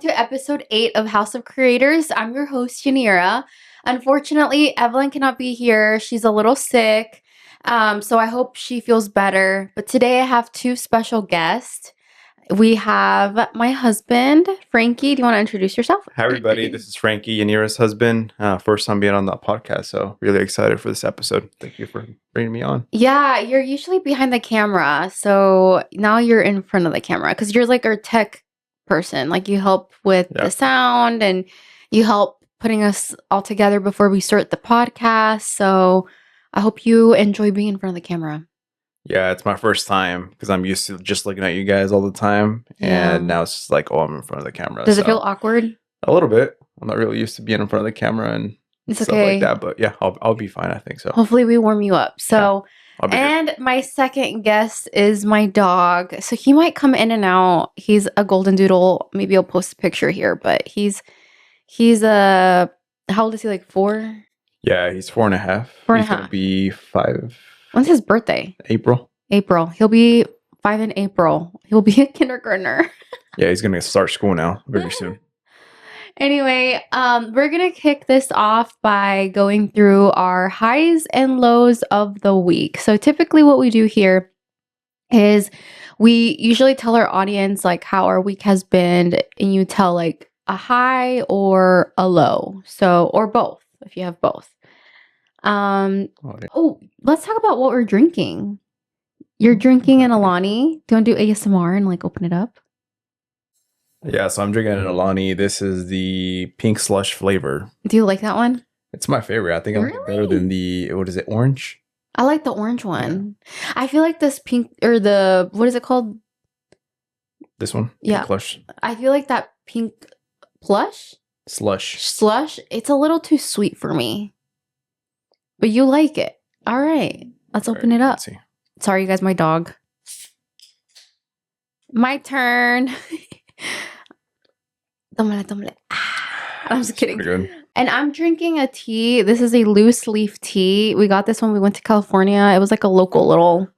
to episode 8 of House of Creators. I'm your host, Yanira. Unfortunately, Evelyn cannot be here. She's a little sick, so I hope she feels better. But today I have two special guests. We have my husband, Frankie. Do you want to introduce yourself? Hi, everybody. This is Frankie, Yanira's husband. First time being on the podcast, so really excited for this episode. Thank you for bringing me on. Yeah, you're usually behind the camera, so now you're in front of the camera because you're like our tech person. Like you help with the sound and you help putting us all together before we start the podcast. So I hope you enjoy being in front of the camera. Yeah, it's my first time because I'm used to just looking at you guys all the time. And now it's just like, oh, I'm in front of the camera. Does it feel awkward? A little bit. I'm not really used to being in front of the camera and stuff like that. But yeah, I'll be fine, I think so. Hopefully we warm you up. So, and my second guest is my dog. So he might come in and out. He's a golden doodle. Maybe I'll post a picture here, but he's how old is he? Like 4? Yeah, he's 4.5. 4.5. He's gonna be 5. When's his birthday? April. He'll be 5 in April. He'll be a kindergartner. Yeah, he's gonna start school now very soon. Anyway, we're gonna kick this off by going through our highs and lows of the week. So typically what we do here is we usually tell our audience like how our week has been, and you tell like a high or a low. So, or both, if you have both. Let's talk about what we're drinking. You're drinking an Alani. Do you want to do ASMR and like open it up? Yeah, so I'm drinking an Alani. This is the pink slush flavor. Do you like that one? It's my favorite. I think I like it better than the, what is it, orange? I like the orange one. Yeah. I feel like this pink, or the, what is it called? This one? Yeah. Pink slush. I feel like that pink plush? Slush. It's a little too sweet for me. But you like it. All right. Let's open it up. Sorry, you guys, my dog. My turn. I'm just kidding. And I'm drinking a tea. This is a loose leaf tea. We got this when we went to California. It was like a local little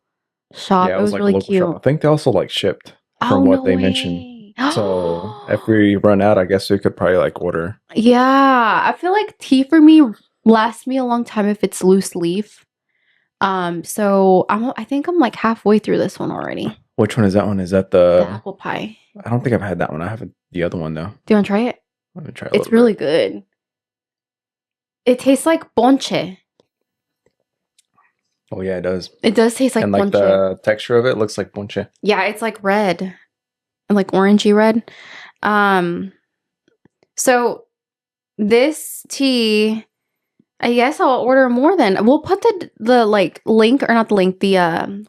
shop. Yeah, it was like really cute. Shop. I think they also like shipped from what they mentioned. So if we run out, I guess we could probably like order. Yeah, I feel like tea for me lasts me a long time if it's loose leaf. So I think I'm like halfway through this one already. Which one is that one? Is that the apple pie? I don't think I've had that one. I have the other one though. Do you want to try it? I'm gonna try it. It's really good. It tastes like ponche. Oh yeah, it does. It does taste like ponche. And like the texture of it looks like ponche. Yeah, it's like red. And like orangey red. So this tea, I guess I'll order more then. We'll put the like link, or not the link, the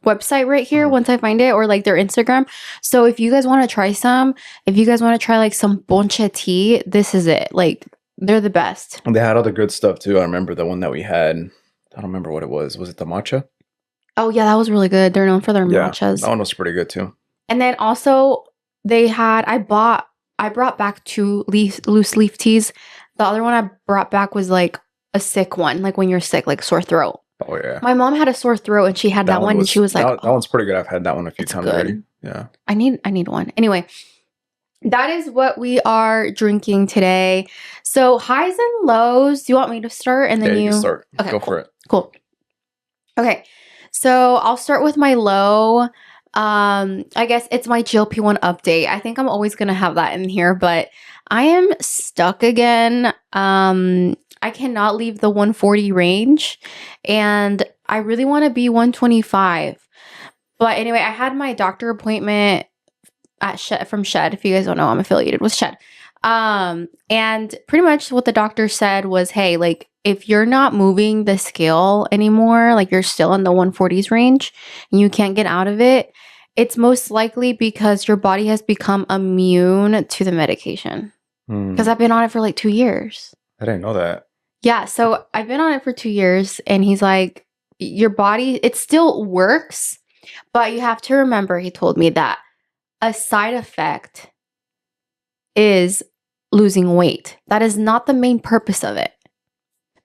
website right here once I find it, or like their Instagram. So if you guys want to try some, if you guys want to try like some ponche tea, this is it. Like they're the best. And they had other good stuff too. I remember the one that we had. I don't remember what it was. Was it the matcha? Oh yeah, that was really good. They're known for their matchas. That one was pretty good too. And then also they had, I brought back 2 loose leaf teas. The other one I brought back was like a sick one, like when you're sick, like sore throat. Oh yeah. My mom had a sore throat and she had that one and she was like, that one's pretty good. I've had that one a few times already. Yeah. I need one. Anyway, that is what we are drinking today. So highs and lows. Do you want me to start and then you can start? Okay, go for it. Cool. Okay. So I'll start with my low. I guess it's my GLP-1 update. I think I'm always going to have that in here, but I am stuck again. I cannot leave the 140 range and I really want to be 125. But anyway, I had my doctor appointment at from Shed. If you guys don't know, I'm affiliated with Shed. And pretty much what the doctor said was, hey, like if you're not moving the scale anymore, like you're still in the 140s range and you can't get out of it, it's most likely because your body has become immune to the medication. Because I've been on it for like 2 years. I didn't know that. Yeah, so I've been on it for 2 years and he's like, your body, it still works, but you have to remember, he told me that a side effect is losing weight. That is not the main purpose of it.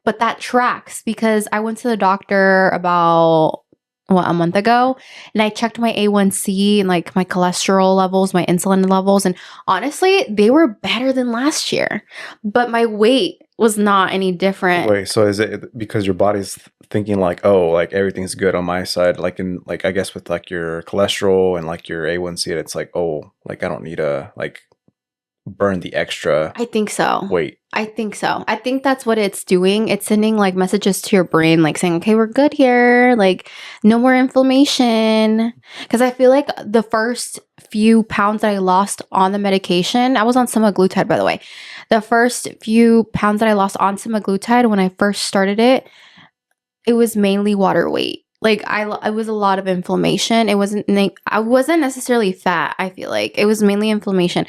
But that tracks because I went to the doctor about a month ago, and I checked my A1C and like my cholesterol levels, my insulin levels, and honestly, they were better than last year. But my weight was not any different. Wait, so is it because your body's thinking like, oh, like everything's good on my side, like in like I guess with like your cholesterol and like your A1C, it's like, oh, like I don't need to like burn the extra I think so. weight. I think so. I think that's what it's doing. It's sending like messages to your brain, like saying, okay, we're good here. Like, no more inflammation. Because I feel like the first few pounds that I lost on the medication, I was on semaglutide, by the way. The first few pounds that I lost on semaglutide when I first started it, it was mainly water weight. Like it was a lot of inflammation. I wasn't necessarily fat. I feel like it was mainly inflammation.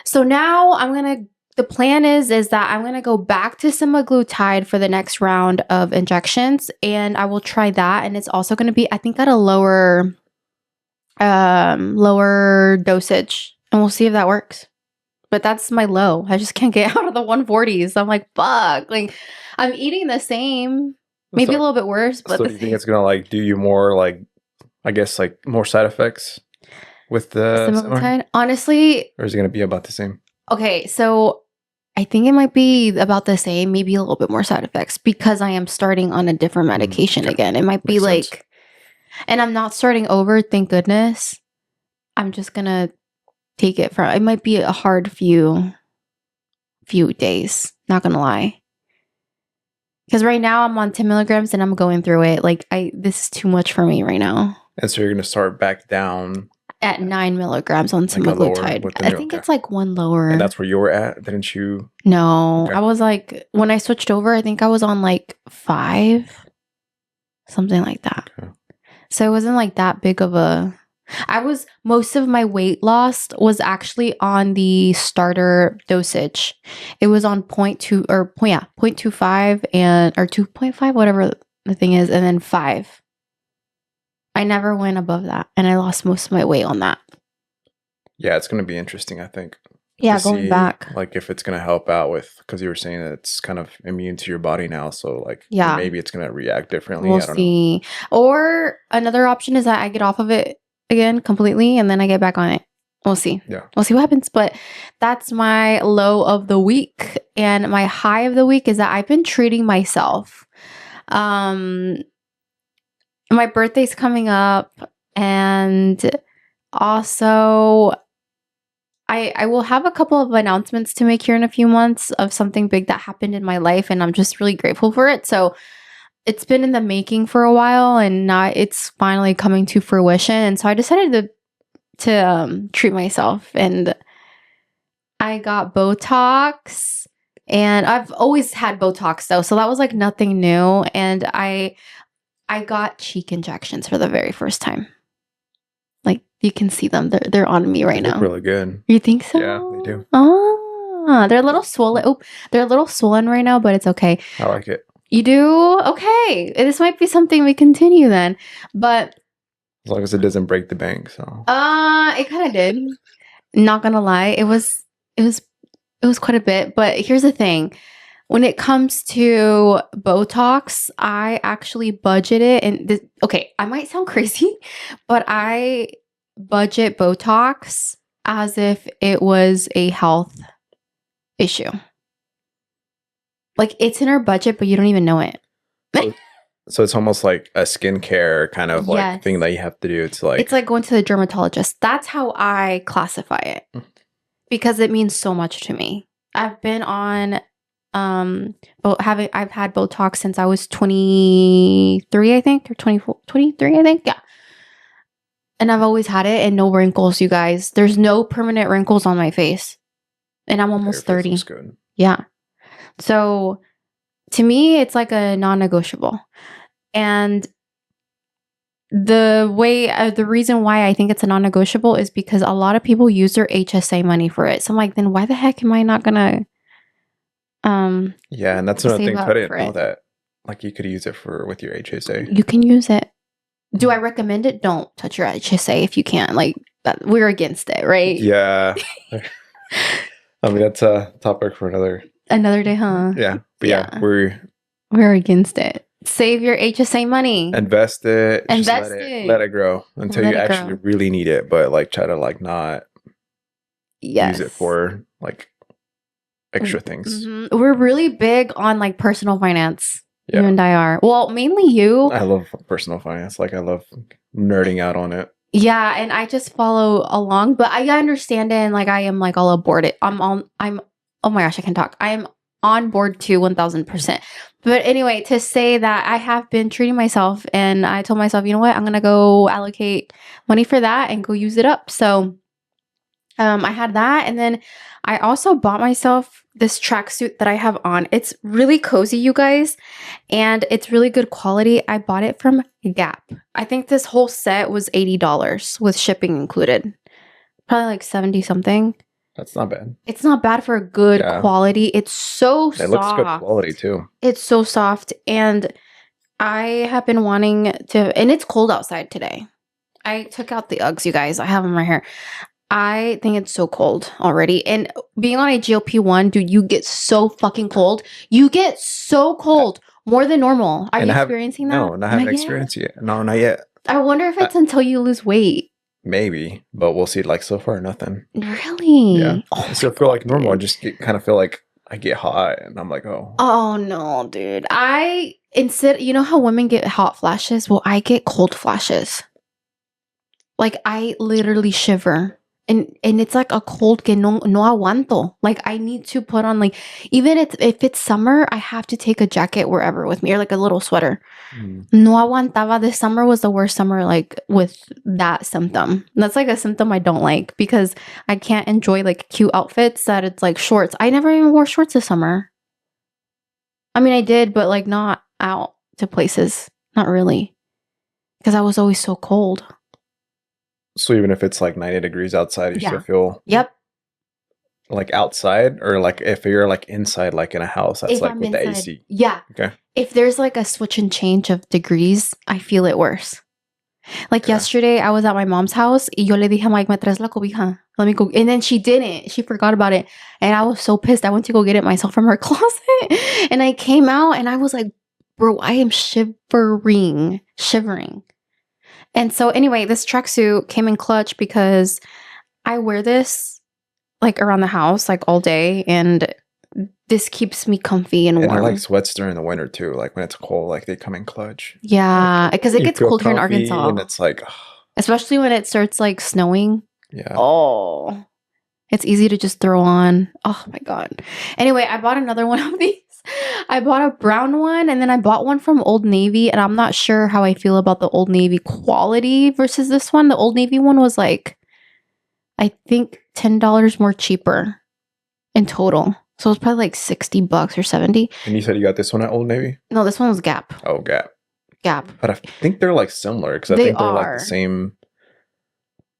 So now the plan is that I'm going to go back to semaglutide for the next round of injections, and I will try that. And it's also going to be, I think, at a lower dosage, and we'll see if that works. But that's my low. I just can't get out of the 140s. I'm like, fuck. Like, I'm eating the same, maybe a little bit worse. But so do you think it's gonna like do you more like, I guess like more side effects with the semaglutide? Honestly, or is it gonna be about the same? okay, so I think it might be about the same, maybe a little bit more side effects because I am starting on a different medication okay. again. It might be Makes like, sense. and I'm not starting over, thank goodness. I'm just gonna take it from, it might be a hard few days, not gonna lie. Because right now I'm on 10 milligrams and I'm going through it. Like, this is too much for me right now. And so you're gonna start back down At 9 milligrams on like a lower semaglutide. with the I new, think okay. it's like one lower. And that's where you were at, didn't you? No, Okay. I was like, when I switched over, I think I was on like 5, something like that. Okay. So it wasn't like that big of a, most of my weight loss was actually on the starter dosage. It was on 0.25 or 2.5, whatever the thing is, and then 5. I never went above that, and I lost most of my weight on that. Yeah, it's gonna be interesting, I think. Yeah, to going see, back. like if it's gonna help out with, because you were saying that it's kind of immune to your body now, so like Yeah. maybe it's gonna react differently. We'll I don't see. Or another option is that I get off of it again completely and then I get back on it. We'll see. know. Yeah. We'll see what happens. But that's my low of the week. And my high of the week is that I've been treating myself. My birthday's coming up, and also I will have a couple of announcements to make here in a few months of something big that happened in my life, and I'm just really grateful for it. So it's been in the making for a while, and now it's finally coming to fruition. And so I decided to treat myself, and I got Botox, and I've always had Botox though, so that was like nothing new. And I got cheek injections for the very first time. Like, you can see them; they're on me right They now. look really good. You think so? Yeah, they do. They're a little swollen. Oh, they're a little swollen right now, but it's okay. I like it. You do? Okay. This might be something we continue then. But As long as it doesn't break the bank, so. it kind of did. Not gonna lie, it was quite a bit. But here's the thing: when it comes to Botox, I actually budget it. And okay, I might sound crazy, but I budget Botox as if it was a health issue. Like, it's in our budget, but you don't even know it. So it's almost like a skincare kind of like Yes. thing that you have to do. It's like going to the dermatologist. That's how I classify it, because it means so much to me. I've been on I've had Botox since I was 23, I think, or 24, 23, I think. Yeah. And I've always had it, and no wrinkles, you guys. There's no permanent wrinkles on my face. And I'm almost your face 30. looks good. Yeah. So to me, it's like a non-negotiable. And the reason why I think it's a non-negotiable is because a lot of people use their HSA money for it. So I'm like, then why the heck am I not gonna Yeah, and that's another save thing. up I didn't for know it? that. Like you could use it with your HSA. You can use it. Do I recommend it? Don't touch your HSA if you can. Like, we're against it, right? Yeah. I mean, that's a topic for another day, huh? Yeah. But yeah, we're We're against it. Save your HSA money. Invest it. Just Invest let it. it grow until Let you it actually grow. really need it. But like try to like not use it Yes. for like extra things. We're really big on like personal finance. You Yeah. and I are. Well, mainly you. I love personal finance. Like I love nerding out on it. Yeah, and I just follow along, but I understand it and like I am like all aboard it. I'm oh my gosh, I can talk. I am on board too 1000%. But anyway, to say that I have been treating myself and I told myself, you know what, I'm gonna go allocate money for that and go use it up. So I had that, and then I also bought myself this tracksuit that I have on. It's really cozy, you guys, and it's really good quality. I bought it from Gap. I think this whole set was $80 with shipping included. Probably like 70 something. That's not bad. It's not bad for a good Yeah. quality. It's so It looks good soft. quality too. It's so soft, and I have been wanting to, and it's cold outside today. I took out the Uggs, you guys. I have them right here. I think it's so cold already. And being on a GLP-1, dude, you get so fucking cold. You get so cold more than normal. Are you experiencing that? No, I haven't experienced yet. No, not yet. I wonder if it's until you lose weight. Maybe, but we'll see. Like so far, nothing. Really? Yeah. Oh I still feel like normal. I just kind of feel like I get hot, and I'm like, oh. Oh no, dude. You know how women get hot flashes? Well, I get cold flashes. Like I literally shiver. And it's like a cold que no aguanto. Like I need to put on like, even if it's summer, I have to take a jacket wherever with me or like a little sweater. No aguantaba. This summer was the worst summer like with that symptom. That's like a symptom I don't like because I can't enjoy like cute outfits that it's like shorts. I never even wore shorts this summer. I mean, I did, but like not out to places. Not really. Because I was always so cold. So even if it's like 90 degrees outside, you still feel like outside, or like if you're like inside, like in a house, that's if like I'm with inside, the AC. Yeah. Okay. If there's like a switch and change of degrees, I feel it worse. Like yesterday, I was at my mom's house. Y yo le dije, Mike, me traes la cobija. Let me go. And then she didn't. She forgot about it. And I was so pissed. I went to go get it myself from her closet. And I came out and I was like, bro, I am shivering. And so anyway, this tracksuit came in clutch because I wear this like around the house like all day, and this keeps me comfy and warm. And I like sweats during the winter too. Like when it's cold, like they come in clutch. Yeah, because it gets cold here in Arkansas. And it's like, especially when it starts like snowing. Yeah. Oh, it's easy to just throw on. Oh my God. Anyway, I bought another one of these. I bought a brown one, and then I bought one from Old Navy, and I'm not sure how I feel about the Old Navy quality versus this one. The Old Navy one was like, I think $10 more cheaper in total. So it was probably like $60 or 70. And you said you got this one at Old Navy? No, this one was Gap. Oh, Gap. Gap. But I think they're like similar because I think they're like the same.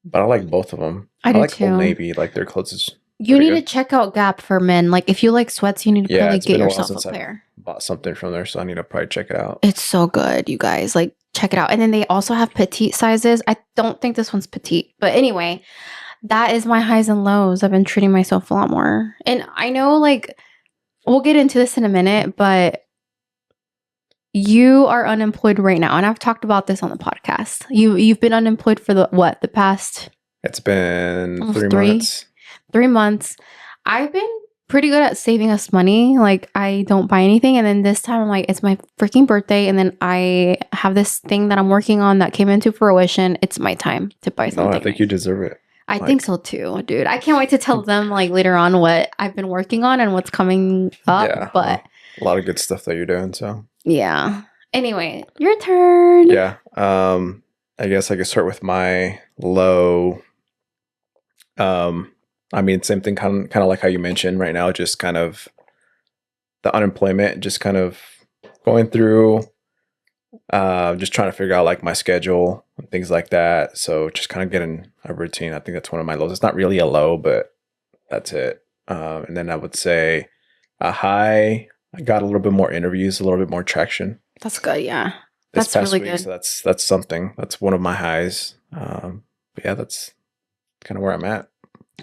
But I like both of them. I do like too. Old Navy, like their clothes is. You need to check out Gap for men. Like if you like sweats, you need to probably get yourself a pair. Bought something from there, so I need to probably check it out. It's so good, you guys. Like check it out. And then they also have petite sizes. I don't think this one's petite, but anyway, that is my highs and lows. I've been treating myself a lot more. And I know like we'll get into this in a minute, but you are unemployed right now. And I've talked about this on the podcast. You've been unemployed for the past? It's been 3 months. 3 months. I've been pretty good at saving us money. Like I don't buy anything. And then this time I'm like, it's my freaking birthday. And then I have this thing that I'm working on that came into fruition. It's my time to buy something. No, I think you deserve it. I think so too, dude. I can't wait to tell them like later on what I've been working on and what's coming up. Yeah, but a lot of good stuff that you're doing. So yeah. Anyway, your turn. Yeah. I guess I could start with my low. I mean, same thing, kind of like how you mentioned right now, just kind of the unemployment, just kind of going through, just trying to figure out like my schedule and things like that. So just kind of getting a routine. I think that's one of my lows. It's not really a low, but that's it. And then I would say a high, I got a little bit more interviews, a little bit more traction. That's good. Yeah. That's really good. So that's something. That's one of my highs. But yeah, that's kind of where I'm at.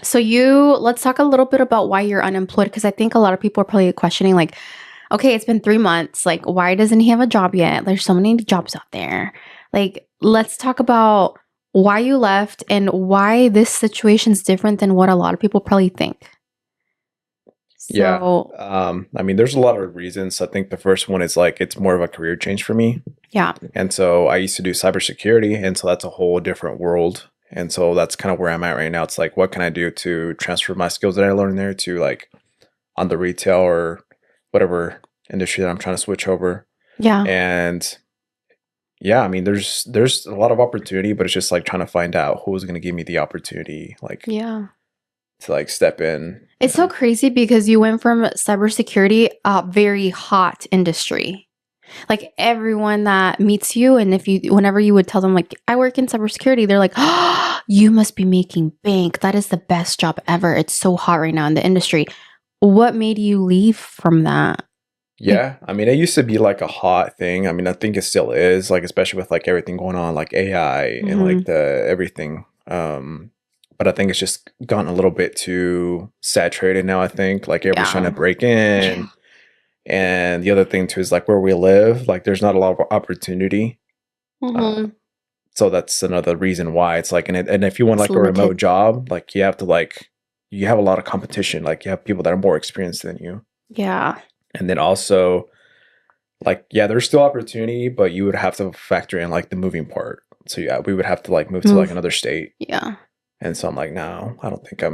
So let's talk a little bit about why you're unemployed, because I think a lot of people are probably questioning like, Okay, it's been 3 months. Like, why doesn't he have a job yet? There's so many jobs out there. Like, let's talk about why you left and why this situation's different than what a lot of people probably think. Yeah. So, I mean, there's a lot of reasons. I think the first one is like it's more of a career change for me. yeah. And so I used to do cybersecurity, and so that's a whole different world. And so that's kind of where I'm at right now. It's like, what can I do to transfer my skills that I learned there to like on the retail or whatever industry that I'm trying to switch over. Yeah. And yeah, I mean, there's a lot of opportunity, but it's just like trying to find out who's going to give me the opportunity, like Yeah. to like step in. It's so crazy because you went from cybersecurity, a very hot industry. Like everyone that meets you, and if you, whenever you would tell them, like, I work in cybersecurity, they're like, oh, you must be making bank. That is the best job ever. It's so hot right now in the industry. What made you leave from that? Like, Yeah, I mean, it used to be like a hot thing. I mean, I think it still is, like especially with like everything going on, like AI and like mhm. the everything. But I think it's just gotten a little bit too saturated now. I think like everybody's trying to Yeah. break in, and the other thing too is like where we live, like there's not a lot of opportunity. Uh, Mhm. so that's another reason why it's like, and if you want It's like a limited. remote job, like you have to like you have a lot of competition. Like you have people that are more experienced than you, Yeah. and then also like, yeah, there's still opportunity, but you would have to factor in like the moving part. So yeah, we would have to like move to like Move. another state. Yeah. And so I'm like, no, I don't think I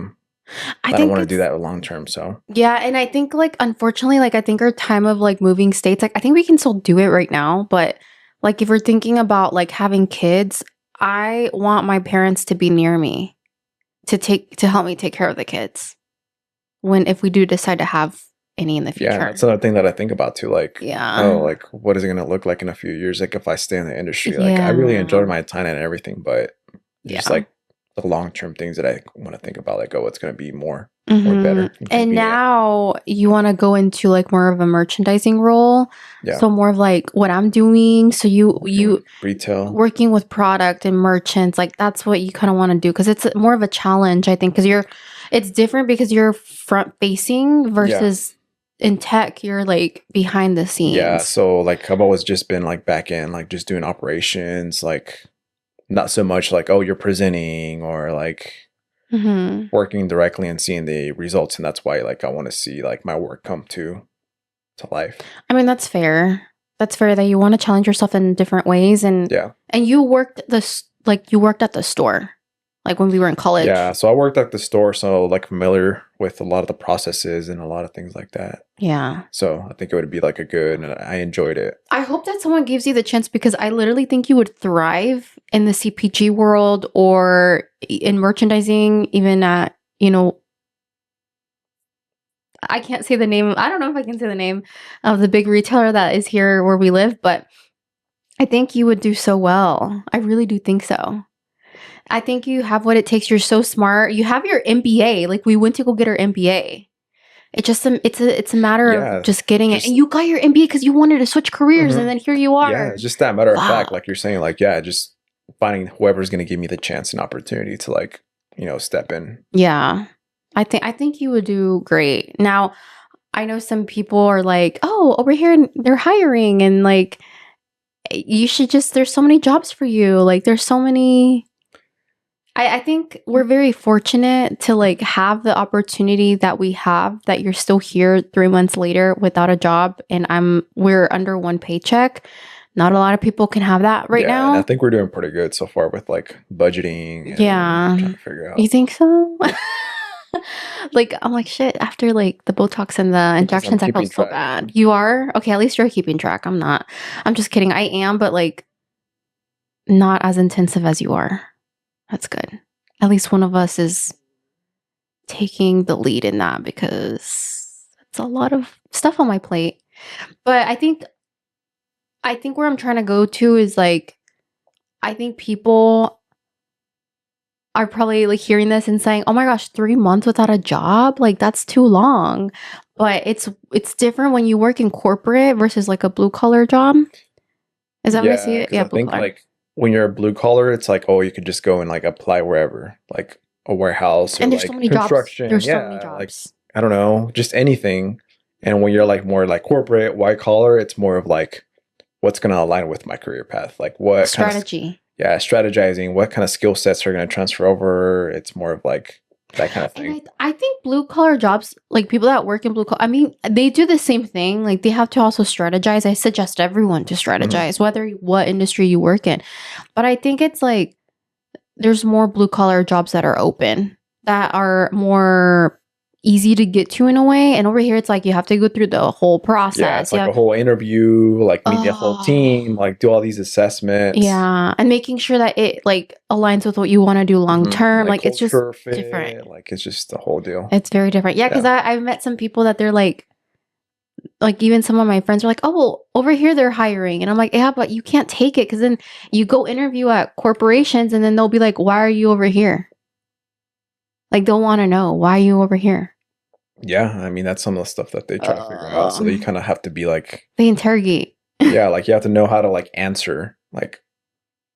I don't think want to do it's, that long term. So yeah, and I think like unfortunately, like I think our time of like moving states, like I think we can still do it right now, but like if we're thinking about like having kids, I want my parents to be near me to help me take care of the kids when if we do decide to have any in the yeah, and future. that's another thing that I think about too. Like, oh, Yeah. like what is it gonna look like in a few years? Like if I stay in the industry, like I really Yeah. enjoyed my time and everything, but just Yeah. like the long term things that I want to think about, like, oh, it's gonna be more Hmm. better and And convenient. now you want to go into like more of a merchandising role. Yeah. So more of like what I'm doing. So Working with you retail. working with product and merchants, like that's what you kind of want to do because it's more of a challenge, I think, because it's different because you're front facing Yeah. versus in tech, you're like behind the Yeah. scenes. So like I've always just been like back end, like just doing operations, like not so much like, oh, you're presenting or like Hmm. working directly and seeing the results. And that's why like I want to see like my work come to life. I mean, that's fair. That's fair that you want to challenge yourself in different ways, Yeah. and you worked this like you worked at the store, like when we were in Yeah. college. So I worked at the store, so like familiar with a lot of the processes and a lot of things like that. Yeah. So I think it would be like a good, and I enjoyed it. I hope that someone gives you the chance because I literally think you would thrive in the CPG world or in merchandising, even at, I can't say the name. I don't know if I can say the name of the big retailer that is here where we live, but I think you would do so well. I really do think so. I think you have what it takes. You're so smart. You have your MBA. Like we went to go get our MBA. It's a matter of Yeah. just getting it. And Just, you got your MBA because you wanted to switch careers, and mhm. then here you Yeah. are. It's just that matter of Wow. fact, like you're saying, like, yeah, just finding whoever's going to give me the chance and opportunity to like, step in. Yeah. I think you would do great. Now, I know some people are like, "Oh, over here they're hiring and like you should just there's so many jobs for you." Like there's so many I think we're very fortunate to like have the opportunity that we have that you're still here 3 months later without a job and we're under one paycheck. Not a lot of people can have that right Yeah. And I now. think we're doing pretty good so far with like budgeting and Yeah. trying to figure You out think so? Like, I'm like, shit, after like the Botox and the because I'm injections, I felt keeping so track. bad. You are? Okay, at least you're keeping track. I'm not. I'm just kidding. I am, but like not as intensive as you are. That's good. At least one of us is taking the lead in that because it's a lot of stuff on my plate. But I think where I'm trying to go to is like I think people are probably like hearing this and saying, "Oh my gosh, 3 months without a job? Like that's too long." But it's different when you work in corporate versus like a blue collar job. Is that what I see Yeah. it? Because Yeah, I blue think collar. like when you're a blue collar, it's like, oh, you could just go and like apply wherever, like a warehouse or And there's so like many jobs. construction. There's so many Yeah. Like, jobs. I don't know, just anything. And when you're like more like corporate, white collar, it's more of like what's going to align with my career path. Like what kind of Strategy. yeah, strategizing, what kind of skill sets are going to transfer over. It's more of like that kind of And thing. I think blue collar jobs, like people that work in blue collar, I mean, they do the same thing. Like they have to also strategize. I suggest everyone to strategize, whether what industry you work in. But I think it's like there's more blue collar jobs that are open, that are more easy to get to in a way. And over here, it's like you have to go through the whole Yeah, it's process. like Yeah. a whole interview, like meet the whole Oh, team, like do all these assessments. yeah. And making sure that it like aligns with what you want to do long term. Like Like it's just culture different. fit, like it's just the whole deal. It's very different. Yeah. Cause Yeah. I've met some people that they're like even some of my friends are like, oh, well, over here they're hiring. And I'm like, yeah, but you can't take it. Cause then you go interview at corporations and then they'll be like, why are you over here? Like they'll want to know, why are you over here? Yeah, I mean that's some of the stuff that they try to figure out. So you Um, kind of have to be like, they interrogate. yeah, like you have to know how to like answer, like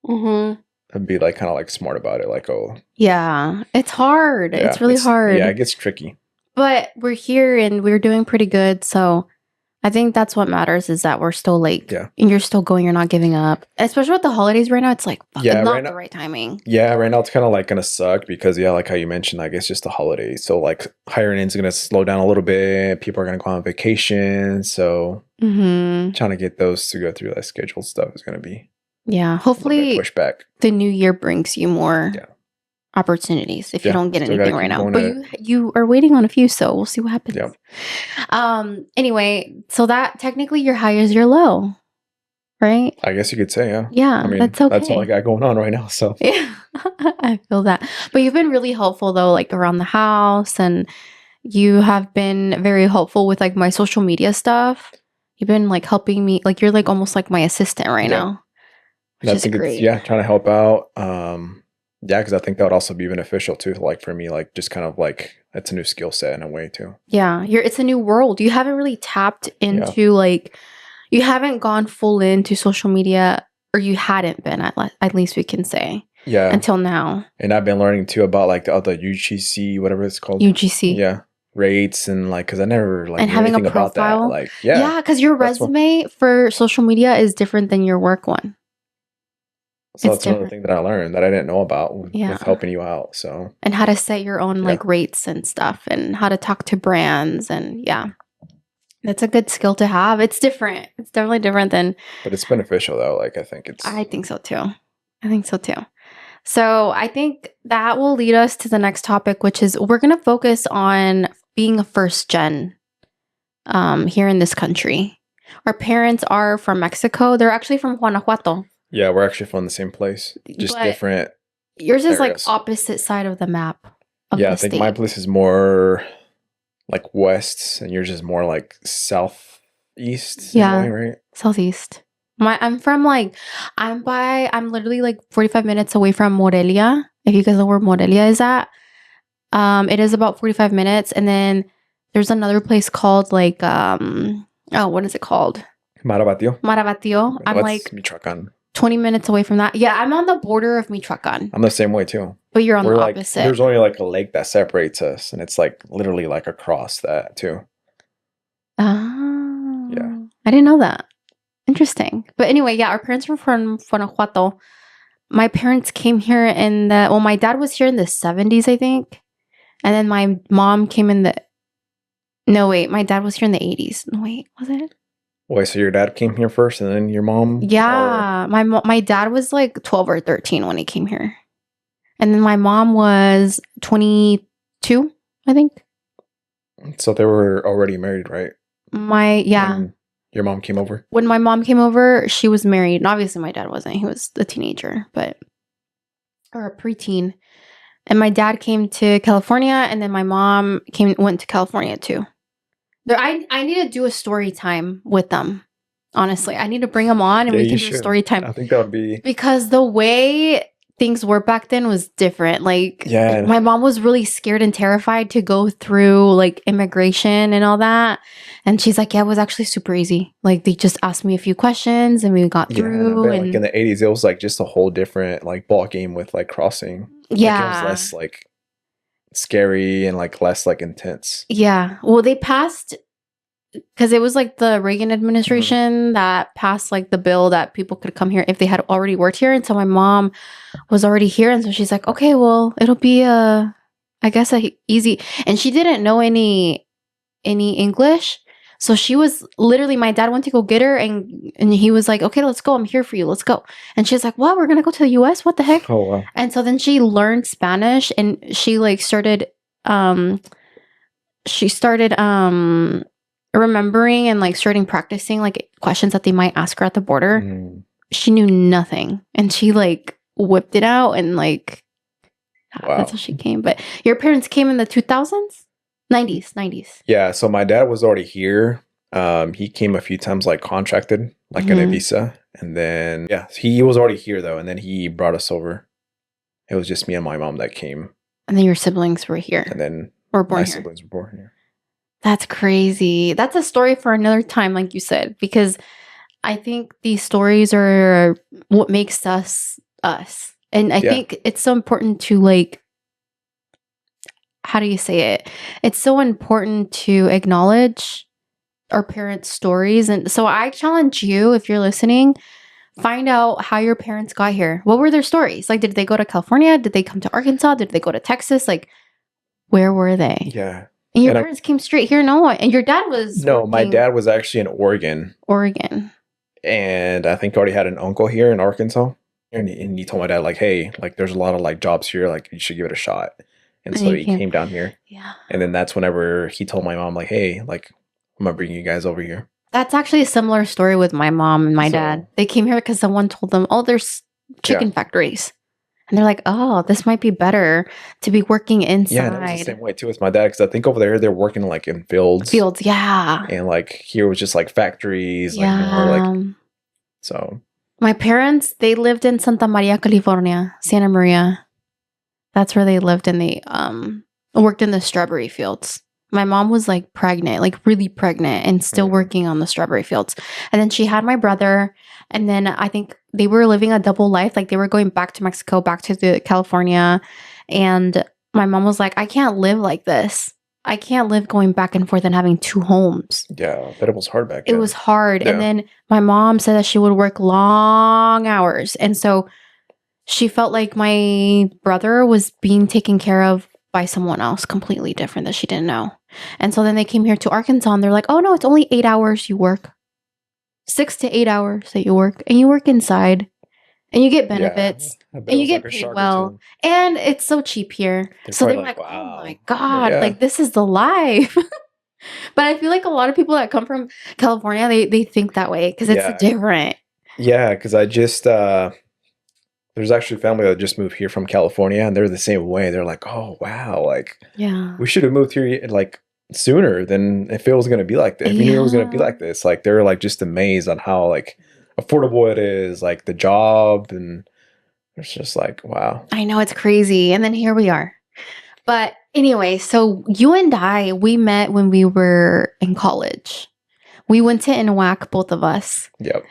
Mm-hmm. and be like kind of like smart about it. Like, oh, Yeah, it's hard. yeah, It's really yeah, hard. it gets tricky. But we're here and we're doing pretty good. So I think that's what matters is that we're still like, Yeah. and you're still going, you're not giving up. Especially with the holidays right now, it's like, fuck, Yeah, not right the now. right timing. Yeah, right now it's kind of like gonna suck because yeah, like how you mentioned, like it's just the holidays. So like hiring is gonna slow down a little bit. People are gonna go on vacation. So Mm-hmm. trying to get those to go through that scheduled stuff is gonna be Yeah. a little bit Hopefully pushback. the new year brings you more Yeah. opportunities if you Yeah. don't get Still gotta anything right keep now. going But at it. you are waiting on a few, so we'll see what happens. Yep. Anyway, so that technically your high is your low, right? I guess you could say, yeah. Yeah, I mean, that's that's all I okay. got going on right now. So Yeah, I feel that. But you've been really helpful though, like around the house, and you have been very helpful with like my social media stuff. You've been like helping me, like you're like almost like my assistant right yeah. now, which I is think it's great. yeah, trying to help out. Yeah, because I think that would also be beneficial too. Like for me, like just kind of like it's a new skill set in a way too. Yeah, it's a new world. You haven't really tapped Yeah. into like you haven't gone full into social media, or you hadn't been at least we can say Yeah. until now. And I've been learning too about like the other UGC, whatever it's called. UGC. Yeah. Rates and like, cause I never like And knew having a anything about that. profile. Like, Yeah, yeah. because your That's what, resume for social media is different than your work one. so It's that's another different. thing that I learned that I didn't know about Yeah. with helping you out. So, And how to set your own yeah. like rates and stuff, and how to talk to brands, and yeah. That's a good skill to have. It's different. It's definitely different than But it's beneficial though. Like, I think it's, I think so too. I think so too. So I think that will lead us to the next topic, which is we're going to focus on being a first gen here in this country. Our parents are from Mexico. They're actually from Guanajuato. yeah, we're actually from the same place, just But different yours is like areas. opposite side of the map of Yeah, the I think state. my place is more like west and yours is more like southeast in a Yeah. way, right? Southeast. I'm literally like 45 minutes away from Morelia. If you guys know where Morelia is at. It is about 45 minutes. And then there's another place called like what is it called? Marabatío. Marabatío. I'm What's like Michoacán? 20 minutes away from that. Yeah, I'm on the border of Michoacán. I'm the same way too. But you're on We're the like opposite. there's only like a lake that separates us and it's like literally like across that too. Oh. Yeah. I didn't know that. Interesting. But anyway, yeah, our parents were from Guanajuato. My parents came here my dad was here in the 70s, I think. And then my mom came my dad was here in the 80s. No, wait, was it? Wait, so your dad came here first and then your mom? Yeah. My dad was like 12 or 13 when he came here. And then my mom was 22, I think. So they were already married, right? When your mom came over? When my mom came over, she was married. And obviously my dad wasn't. He was a teenager, or a preteen. And my dad came to California, and then my mom went to California too. I need to do a story time with them. Honestly, I need to bring them on, and Yeah, we you can do a should. story time. I think that would be Because the way things were back then was different. Like, Yeah. my mom was really scared and terrified to go through like immigration and all that. And she's like, yeah, it was actually super easy. Like, they just asked me a few questions and we got Yeah, and I through. bet, And like in the 80s, it was like just a whole different like ball game with like crossing. yeah. Like, it was less like scary and like less like intense. Yeah. Well, they passed because it was like the Reagan Mhm. administration that passed like the bill that people could come here if they had already worked here. And so my mom was already here, and so she's like, okay, well, it'll be I guess a easy. And she didn't know any English. So she was literally, my dad went to go get her, and he was like, okay, let's go. I'm here for you. Let's go. And she's like, what? We're going to go to the US? What the heck? Oh wow. And so then she learned Spanish, and she like started remembering and like starting practicing like questions that they might ask her at the border. Mm. She knew nothing, and she like whipped it out, and like Wow. that's how she came. But your parents came in the 2000s? 90s. Yeah, so my dad was already here. He came a few times, like contracted, like in a Mhm. visa, and then yeah, he was already here though, and then he brought us over. It was just me and my mom that came, And then your siblings were here and then or born my here. siblings were born here. That's crazy. That's a story for another time, like you said, because I think these stories are what makes us us. And I Yeah. think it's so important to like, how do you say it? It's so important to acknowledge our parents' stories. And so I challenge you, if you're listening, find out how your parents got here. What were their stories? Like, did they go to California? Did they come to Arkansas? Did they go to Texas? Like, where were they? Yeah. And your And parents came straight here in Illinois. And your dad was no, my working dad was actually in Oregon, Oregon. and I think already had an uncle here in Arkansas. And he told my dad like, hey, like there's a lot of like jobs here, like you should give it a shot. And And so he he came. came down here, Yeah. and then that's whenever he told my mom like, hey, like I'm gonna bring you guys over here. That's actually a similar story with my mom and my dad. So- They came here because someone told them, oh, there's chicken factories. And they're like, oh, this might be better to be working Yeah, and it was the inside. same way too with my dad, because I think over there they're working like in fields, Fields, yeah. and like here was just like factories, like more like Yeah. so. My parents, they lived in Santa Maria, California, Santa Maria. That's where they lived, and they worked in the strawberry fields. My mom was like pregnant, like really pregnant, and still Mhm. working on the strawberry fields. And then she had my brother, and then I think they were living a double life. Like they were going back to Mexico, back to California. And my mom was like, I can't live like this. I can't live going back and forth and having two homes. Yeah, but it was hard back It then. was hard. Yeah. And then my mom said that she would work long hours. And so she felt like my brother was being taken care of by someone else completely different that she didn't know. And so then they came here to Arkansas, and they're like, oh no, it's only 8 hours you work. 6 to 8 hours that you work. And you work inside. And you get benefits. I bet And it you was get like a paid shock or well. two. And it's so cheap here. They're So they're probably like, like, oh wow. my God, Yeah. like this is the life. But I feel like a lot of people that come from California, they think that way because it's Yeah. different. Yeah, because I just there's actually a family that just moved here from California, and they're the same way. They're like, oh wow, like Yeah. we should have moved here like sooner than if it was gonna be like this. If we knew it was gonna be Yeah. like this. Like they're like just amazed on how like affordable it is, like the job, and it's just like wow. I know it's crazy. And then here we are. But anyway, so you and I, we met when we were in college. We went to NWAC, both of us. Yep.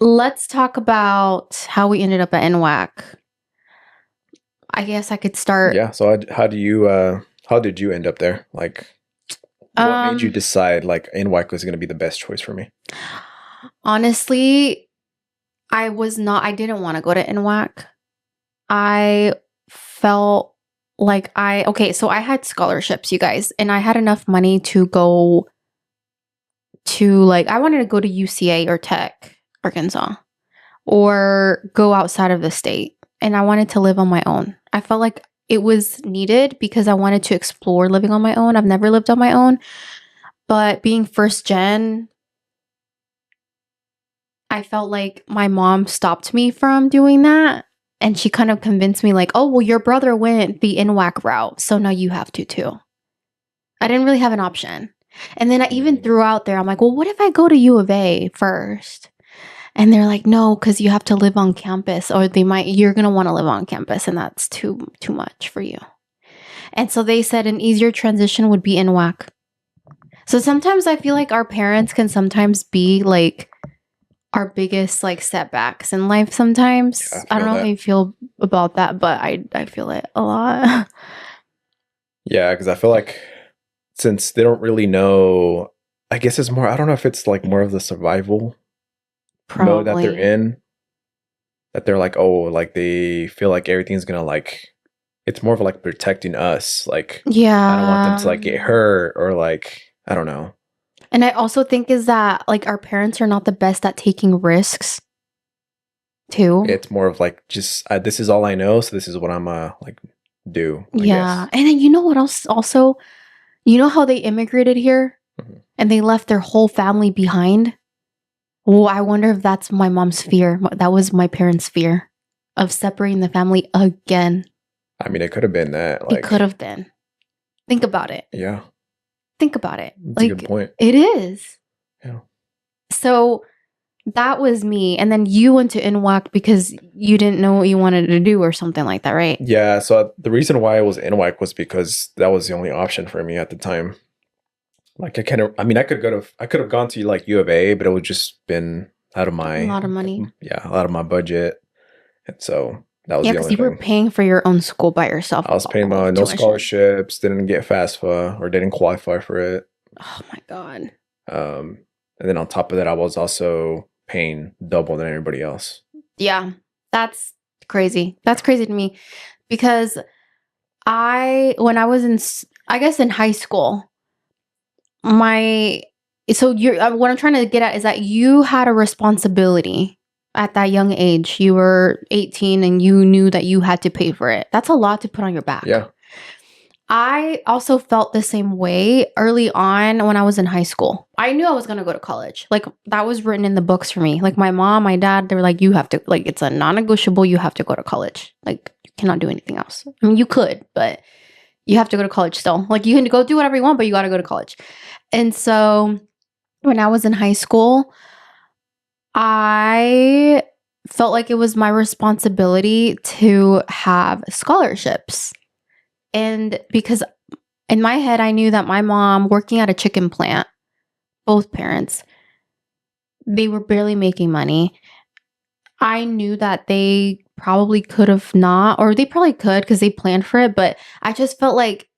Let's talk about how we ended up at NWAC. I guess I could start. Yeah. So how did you end up there? Like what made you decide like NWAC was gonna be the best choice for me? Honestly, I didn't want to go to NWAC. I felt like so I had scholarships, you guys, and I had enough money to go to like, I wanted to go to UCA or Tech, Arkansas, or go outside of the state. And I wanted to live on my own. I felt like it was needed because I wanted to explore living on my own. I've never lived on my own, but being first gen, I felt like my mom stopped me from doing that. And she kind of convinced me like, oh, well, your brother went the NWAC route, so now you have to too. I didn't really have an option. And then I even threw out there, I'm like, well, what if I go to U of A first? And they're like, no, because you have to live on campus, or you're going to want to live on campus, and that's too much for you. And so they said an easier transition would be NWAC. So sometimes I feel like our parents can sometimes be like our biggest like setbacks in life sometimes. Yeah, I don't know that. how you feel about that, but I feel it a lot. Yeah, because I feel like since they don't really know, I guess it's more, I don't know if it's like more of the survival mode that they're Probably. in, that they're like, oh, like they feel like everything's gonna like, it's more of like protecting us. Like, I don't want them to Yeah. like get hurt or like, I don't know. And I also think is that like our parents are not the best at taking risks too. It's more of like, just, this is all I know. So this is what I'm like do, I Yeah. guess. And then you know what else also? You know how they immigrated here Mhm. and they left their whole family behind? Oh, I wonder if that's my mom's fear. That was my parents' fear of separating the family again. I mean, it could have been that. It could Like, have been. Think about it. yeah, Think about it. that's a good Like, point. it is. Yeah. So that was me. And then you went to NWAC because you didn't know what you wanted to do or something like that, right? Yeah. So the reason why I was in WAC was because that was the only option for me at the time. Like, I mean, I could have gone to like U of A, but it would just been out of A my, lot of money. yeah, out of my budget. And so that was Yeah, the because only you were thing. paying for your own school by yourself, I was paying all my the no tuition. scholarships, didn't get FAFSA or didn't qualify for it. Oh my God. And then on top of that, I was also paying double than everybody else. Yeah, that's crazy. That's crazy to me because when I was I guess in high school, my, so you're, what I'm trying to get at is that you had a responsibility at that young age. You were 18 and you knew that you had to pay for it. That's a lot to put on your back. Yeah. I also felt the same way early on when I was in high school. I knew I was going to go to college. Like that was written in the books for me. Like my mom, my dad, they were like, you have to, like, it's a non-negotiable. You have to go to college. Like you cannot do anything else. I mean, you could, but you have to go to college still. Like you can go do whatever you want, but you got to go to college. And so when I was in high school, I felt like it was my responsibility to have scholarships. And because in my head, I knew that my mom working at a chicken plant, both parents, they were barely making money. I knew that they probably could have not, or they probably could because they planned for it. But I just felt like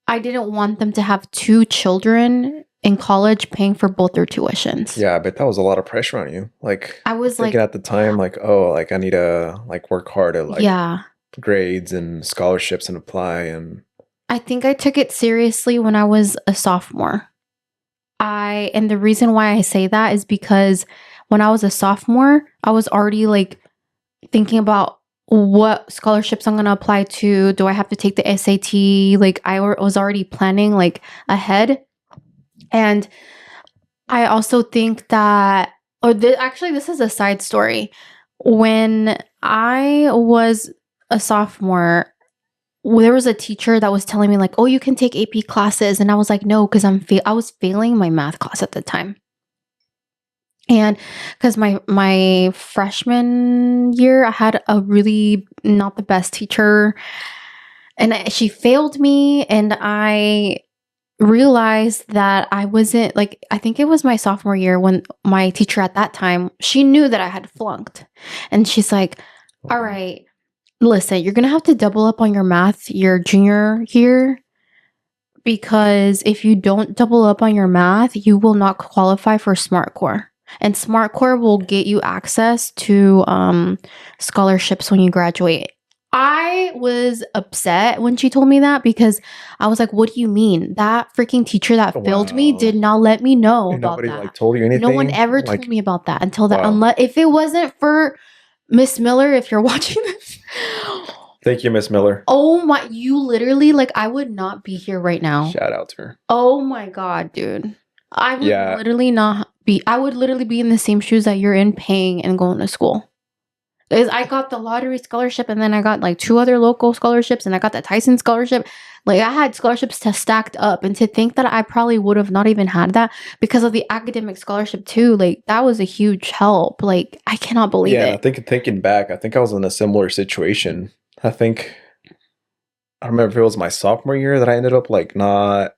I didn't want them to have two children in college paying for both their tuitions. Yeah, but that was a lot of pressure on you. Like I was thinking like, at the time, like, oh, like I need to like work hard at like yeah. grades and scholarships and apply and I think I took it seriously when I was a sophomore. And the reason why I say that is because when I was a sophomore, I was already like thinking about what scholarships I'm going to apply to. Do I have to take the SAT? Like was already planning like ahead. And I also think that, actually, this is a side story. When I was a sophomore, there was a teacher that was telling me like, "Oh, you can take AP classes," and I was like, "No," because I was failing my math class at the time, and because my freshman year, I had a really not the best teacher, and she failed me, and I realized that I wasn't like, I think it was my sophomore year when my teacher at that time, she knew that I had flunked, and she's like, "All right. Listen, you're going to have to double up on your math your junior year because if you don't double up on your math, you will not qualify for SMART Core. And SMART Core will get you access to scholarships when you graduate." I was upset when she told me that because I was like, "What do you mean? That freaking teacher that failed me did wow. not let me know And about nobody that. like told you No one anything? ever told Like, me about that until that, wow. unless if it wasn't for Miss Miller, if you're watching this." Thank you, Miss Miller. Oh my, you literally, like, I would not be here right now. Shout out to her. Oh my God, dude. I would Yeah. literally not be, I would literally be in the same shoes that you're in paying and going to school. Because I got the lottery scholarship and then I got like 2 other local scholarships and I got the Tyson scholarship. Like I had scholarships stacked up, and to think that I probably would have not even had that because of the academic scholarship too. Like that was a huge help. Like I cannot believe Yeah, and I it. think thinking back, I think I was in a similar situation. I think I don't remember if it was my sophomore year that I ended up like not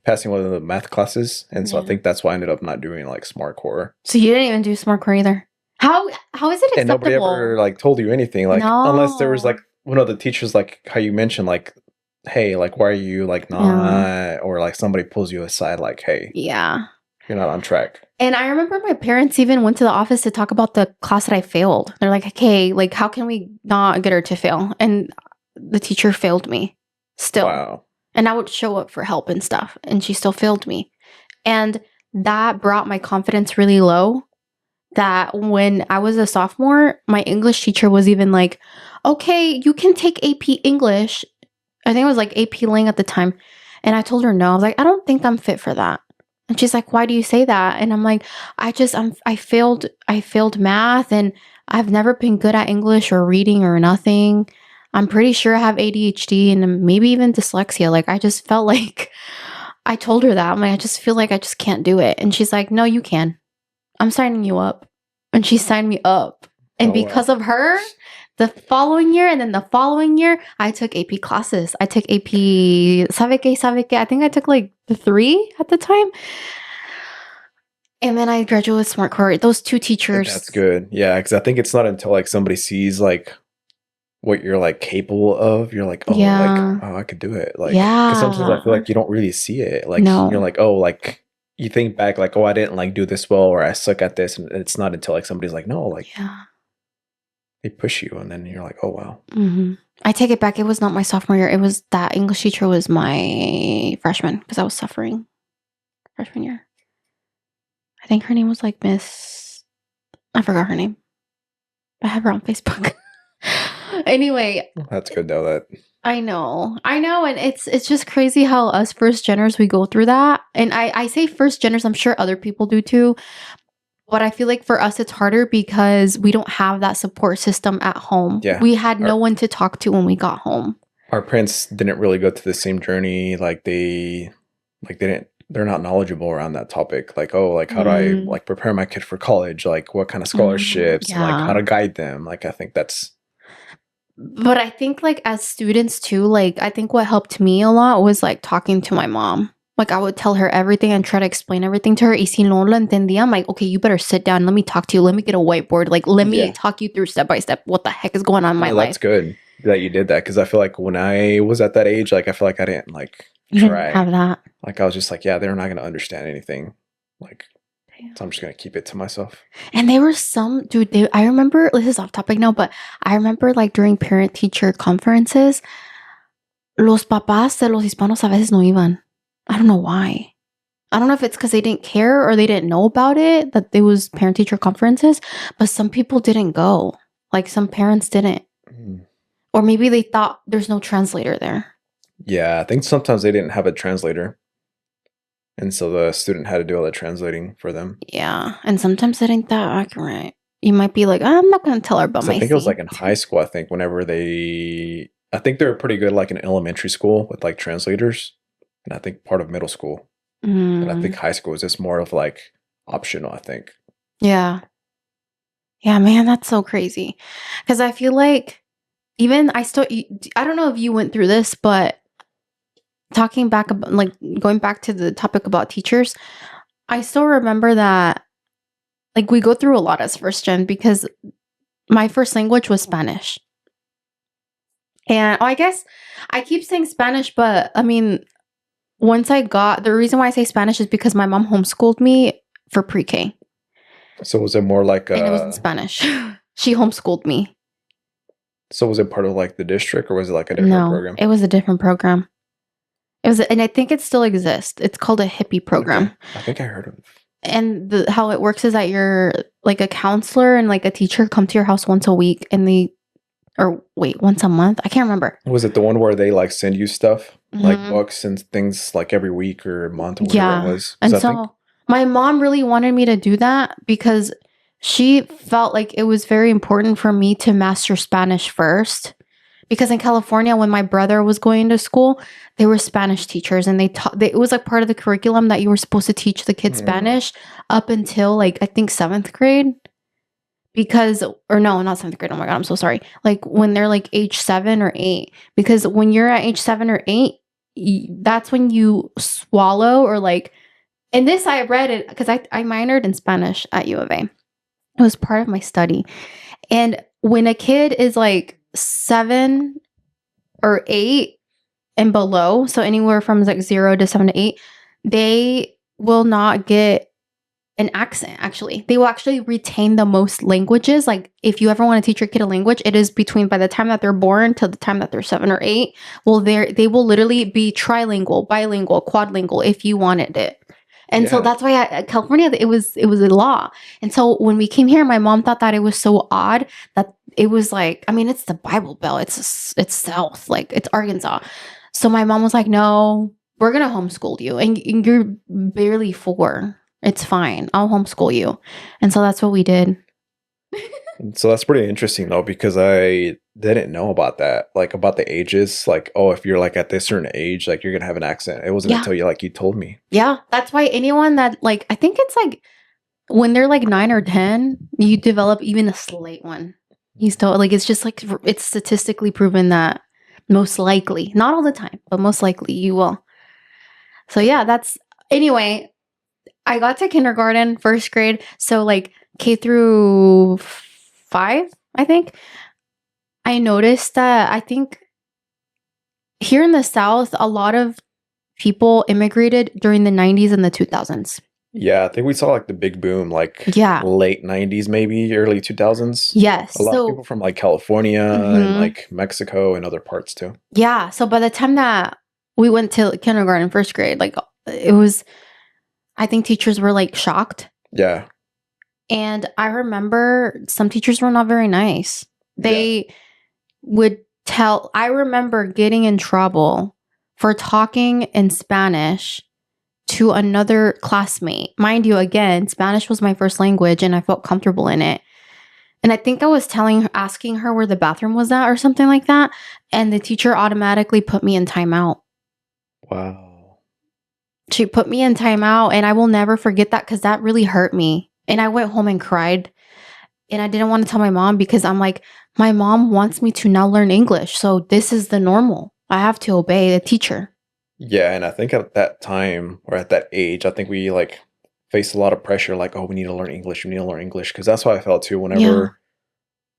passing one of the math classes, and so I Yeah. think that's why I ended up not doing like SMART Core. So you didn't even do SMART Core either. How is it And nobody acceptable? ever like told you anything, like unless there was No. like one of the teachers, like how you mentioned, like hey, like, why are you like Yeah. not, or like somebody pulls you aside, like, hey, Yeah. you're not on track. And I remember my parents even went to the office to talk about the class that I failed. They're like, okay, like, how can we not get her to fail? And the teacher failed me still. Wow. And I would show up for help and stuff, and she still failed me. And that brought my confidence really low. That when I was a sophomore, my English teacher was even like, okay, you can take AP English. I think it was like AP Lang at the time. And I told her no. I was like, I don't think I'm fit for that. And she's like, why do you say that? And I'm like, I failed math and I've never been good at English or reading or nothing. I'm pretty sure I have ADHD and maybe even dyslexia. Like I just felt like I told her that. I'm like, I just feel like I just can't do it. And she's like, no, you can. I'm signing you up. And she signed me up. And Oh wow. because of her, the following year and then the following year, I took AP classes. I took AP sabe que. I think I took like the 3 at the time. And then I graduated with Smart Core. Those 2 That's teachers. good. Yeah, because I think it's not until like somebody sees like what you're like capable of, you're like, oh, like, Yeah. oh, I could do it. Like, because sometimes I Yeah. feel like you don't really see it. Like, you're No. like, oh, like, you think back, like, oh, I didn't like do this well, or I suck at this, and it's not until like somebody's like, no, like, Yeah. they push you, and then you're like, oh, wow. I take it back. It was not my sophomore year. It was that English teacher was my freshman because I was suffering freshman year. I think her name was like Miss. I forgot her name. I have her on Facebook. Anyway, That's good though. That I know, and it's just crazy how us first geners we go through that. And I say first geners, I'm sure other people do too. But I feel like for us it's harder because we don't have that support system at home. yeah, We had no our one to talk to when we got home. our parents didn't really go to the same journey. Like they didn't. They're not knowledgeable around that topic. Like, oh, like how do I Mm, like prepare my kid for college? Like, what kind of scholarships? Like, how yeah. to guide them? Like, I think that's But I think like as students too, like I think what helped me a lot was like talking to my mom. Like I would tell her everything and try to explain everything to her. Y si no lo entendía, I'm like, okay, you better sit down. Let me talk to you. Let me get a whiteboard. Like, let me yeah. talk you through step by step what the heck is going on in my No, that's life. good that you did that because I feel like when I was at that age, like I feel like I didn't like You didn't have try. that. Like I was just like, yeah, they're not gonna understand anything. Like, so I'm just gonna keep it to myself. And there were some, dude, I remember, this is off topic now, but I remember like during parent teacher conferences, los papás de los hispanos a veces no iban. I don't know why. I don't know if it's because they didn't care or they didn't know about it, that there was parent teacher conferences, but some people didn't go. Like some parents didn't. Mm. Or maybe they thought there's no translator there. Yeah, I think sometimes they didn't have a translator, and so the student had to do all the translating for them. Yeah. And sometimes it ain't that accurate. You might be like, I'm not going to tell her about So I my think it was like seat. in high school. I think I think they were pretty good like in elementary school with like translators, and I think part of middle school. But I think Mm, high school is just more of like optional, I think. yeah. Yeah, man, that's so crazy. Because I feel like even I don't know if you went through this, but talking back about like going back to the topic about teachers, I still remember that like we go through a lot as first gen because my first language was Spanish. And I guess I keep saying Spanish, but I mean, the reason why I say Spanish is because my mom homeschooled me for pre-K So was it more like and it was in Spanish. She homeschooled me. so was it part of like the district or was it like a different No, program? it was a different program. And I think it still exists. It's called a hippie program. Okay. I think I heard of. And how it works is that you're like a counselor and like a teacher come to your house once a week or wait, once a month? I can't remember. Was it the one where they like send you stuff, like Mhm. books and things like every week or month or whatever it Yeah. was? Because And I think so my mom really wanted me to do that because she felt like it was very important for me to master Spanish first. Because in California, when my brother was going to school, they were Spanish teachers and it was like part of the curriculum that you were supposed to teach the kids mm, Spanish up until like, I think 7th grade. Because, or no, not 7th grade. Oh my God, I'm so sorry. Like when they're like age 7 or 8. Because when you're at age 7 or 8, that's when you swallow or like, and this I read it because I minored in Spanish at U of A. It was part of my study. And when a kid is like 7 or 8, and below, so anywhere from like 0 to 7 to 8, they will not get an accent. Actually, they will actually retain the most languages. Like if you ever want to teach your kid a language, it is between by the time that they're born till the time that they're 7 or 8. Well, they will literally be trilingual, bilingual, quadlingual if you wanted it. And so Yeah. that's why California, it was a law. And so when we came here, my mom thought that it was so odd that it was like, I mean, it's the Bible Belt, it's South, like it's Arkansas. So my mom was like, no, we're gonna homeschool you, and you're barely 4. It's fine. I'll homeschool you. And so that's what we did. So that's pretty interesting though, because I didn't know about that, like about the ages. Like, oh, if you're like at this certain age, like you're gonna have an accent. It wasn't Yeah. until you told me. Yeah. That's why anyone that like, I think it's like when they're like 9 or 10, you develop even a slight one. You still like, it's just like, it's statistically proven that most likely, not all the time, but most likely you will. So yeah, that's anyway. I got to kindergarten, first grade, so like K through 5, I think. I noticed that I think here in the South, a lot of people immigrated during the 90s and the 2000s. Yeah, I think we saw like the big boom, like Yeah. late 90s, maybe early 2000s. Yes. A lot of So, people from like California and like Mexico and other parts too. yeah. So by the time that we went to kindergarten, first grade, like it was, I think teachers were like shocked. Yeah. And I remember some teachers were not very nice. They would tell, I remember getting in trouble for talking in Spanish to another classmate. Mind you, again, Spanish was my first language and I felt comfortable in it. And I think I was asking her where the bathroom was at or something like that. And the teacher automatically put me in timeout. Wow. She put me in timeout, and I will never forget that because that really hurt me. And I went home and cried. And I didn't want to tell my mom because I'm like, my mom wants me to now learn English. So this is the normal. I have to obey the teacher. Yeah, and I think at that time or at that age, I think we like faced a lot of pressure, like, oh, we need to learn English, we need to learn English. Because that's how I felt too. Whenever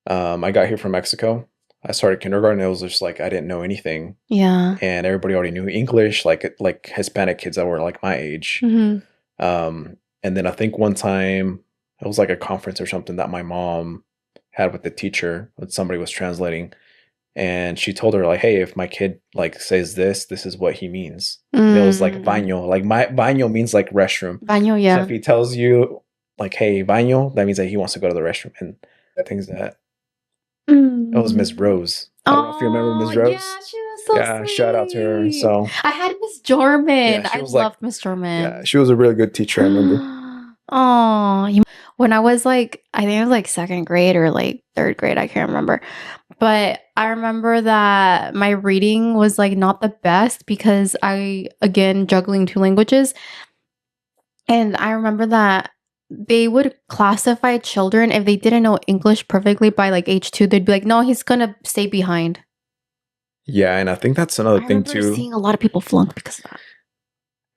I got here from Mexico, I started kindergarten. It was just like I didn't know anything. Yeah. And everybody already knew English, like Hispanic kids that were like my age. Mm-hmm. And then I think one time it was like a conference or something that my mom had with the teacher when somebody was translating. And she told her like, hey, if my kid like says this is what he means. It was like baño. Like my baño means like restroom. Baño, yeah. So if he tells you like, hey, baño, that means that he wants to go to the restroom and things that. It was Miss Rose. I don't know if you remember Miss Rose. Yeah, she was so sweet. Shout out to her. So I had Miss Jorman. she I was like- loved Miss Jorman. yeah, she was a really good teacher. I remember. Oh, when I was like, I think it was like second grade or like third grade. I can't remember. But I remember that my reading was like not the best because again, juggling 2 languages. And I remember that they would classify children if they didn't know English perfectly by like age 2. They'd be like, no, he's going to stay behind. Yeah, and I think that's another thing I remember too. seeing a lot of people flunk because of that.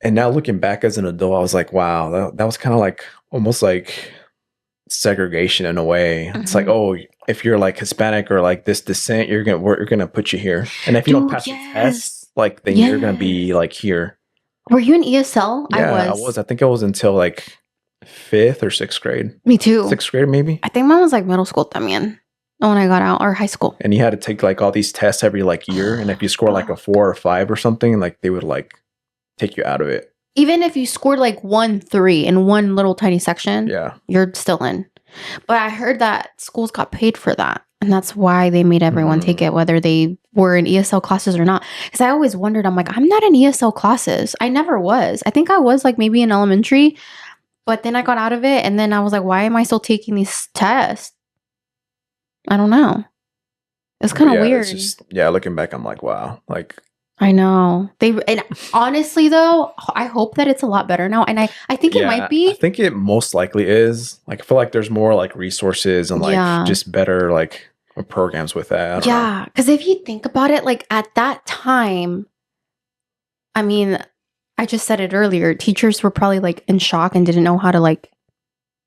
And now looking back as an adult, I was like, wow, that was kind of like almost like segregation in a way. It's like, oh, if you're like Hispanic or like this descent, we're gonna put you here. And if you don't pass the test, like then you're gonna be like here. Were you in ESL? Yeah, I was. I think I was until like 5th or 6th grade. Me too. 6th grade maybe. I think mine was like middle school también when I got out, or high school. And you had to take like all these tests every like year, and if you score like a 4 or 5 or something, like they would like take you out of it. Even if you scored like 1-3 in one little tiny section, you're still in. But I heard that schools got paid for that. And that's why they made everyone take it, whether they were in ESL classes or not. Because I always wondered, I'm like, I'm not in ESL classes. I never was. I think I was like maybe in elementary, but then I got out of it. And then I was like, why am I still taking these tests? I don't know. It's kind of weird. Looking back, I'm like, wow. Like, I know. And honestly though, I hope that it's a lot better now. And I think it might be. I think it most likely is. Like I feel like there's more like resources and like just better like programs with that. Yeah. Because if you think about it, like at that time, I mean, I just said it earlier, teachers were probably like in shock and didn't know how to like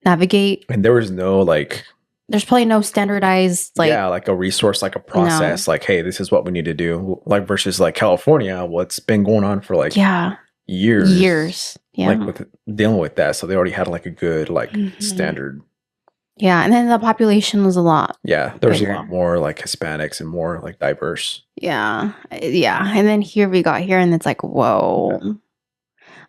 navigate. And there was no like there's probably no standardized Yeah, like a resource, like a no. process, like, hey, this is what we need to do. Like versus like California, what's been going on for like Yeah. years, Years. like Yeah. with dealing with that. So they already had like a good like Mhm. standard. Yeah, and then the population was a lot Yeah, there's a lot bigger. more like Hispanics and more like diverse. Yeah. Yeah, and then here we got here and it's like, Yeah. "Whoa."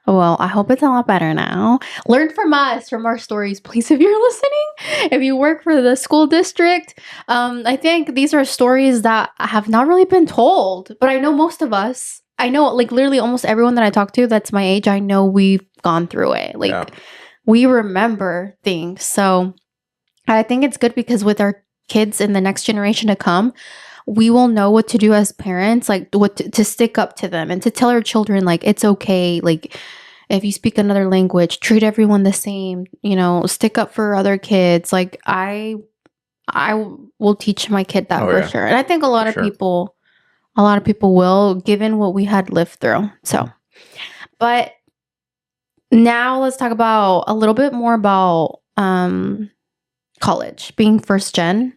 Well, I hope it's a lot better now. Learn from us, from our stories, please, if you're listening. If you work for the school district, I think these are stories that have not really been told, but I know most of us. I know, like, literally almost everyone that I talk to that's my age, I know we've gone through it. Yeah. Like, we remember things. So I think it's good because with our kids in the next generation to come, we will know what to do as parents, like what to stick up to them and to tell our children, like, it's okay. Like, if you speak another language, treat everyone the same, stick up for other kids. Like, I will teach my kid that Oh for yeah, sure. And I think for sure. a lot of people will, given what we had lived through. So, Mhm. but now let's talk about a little bit more about college, being first gen.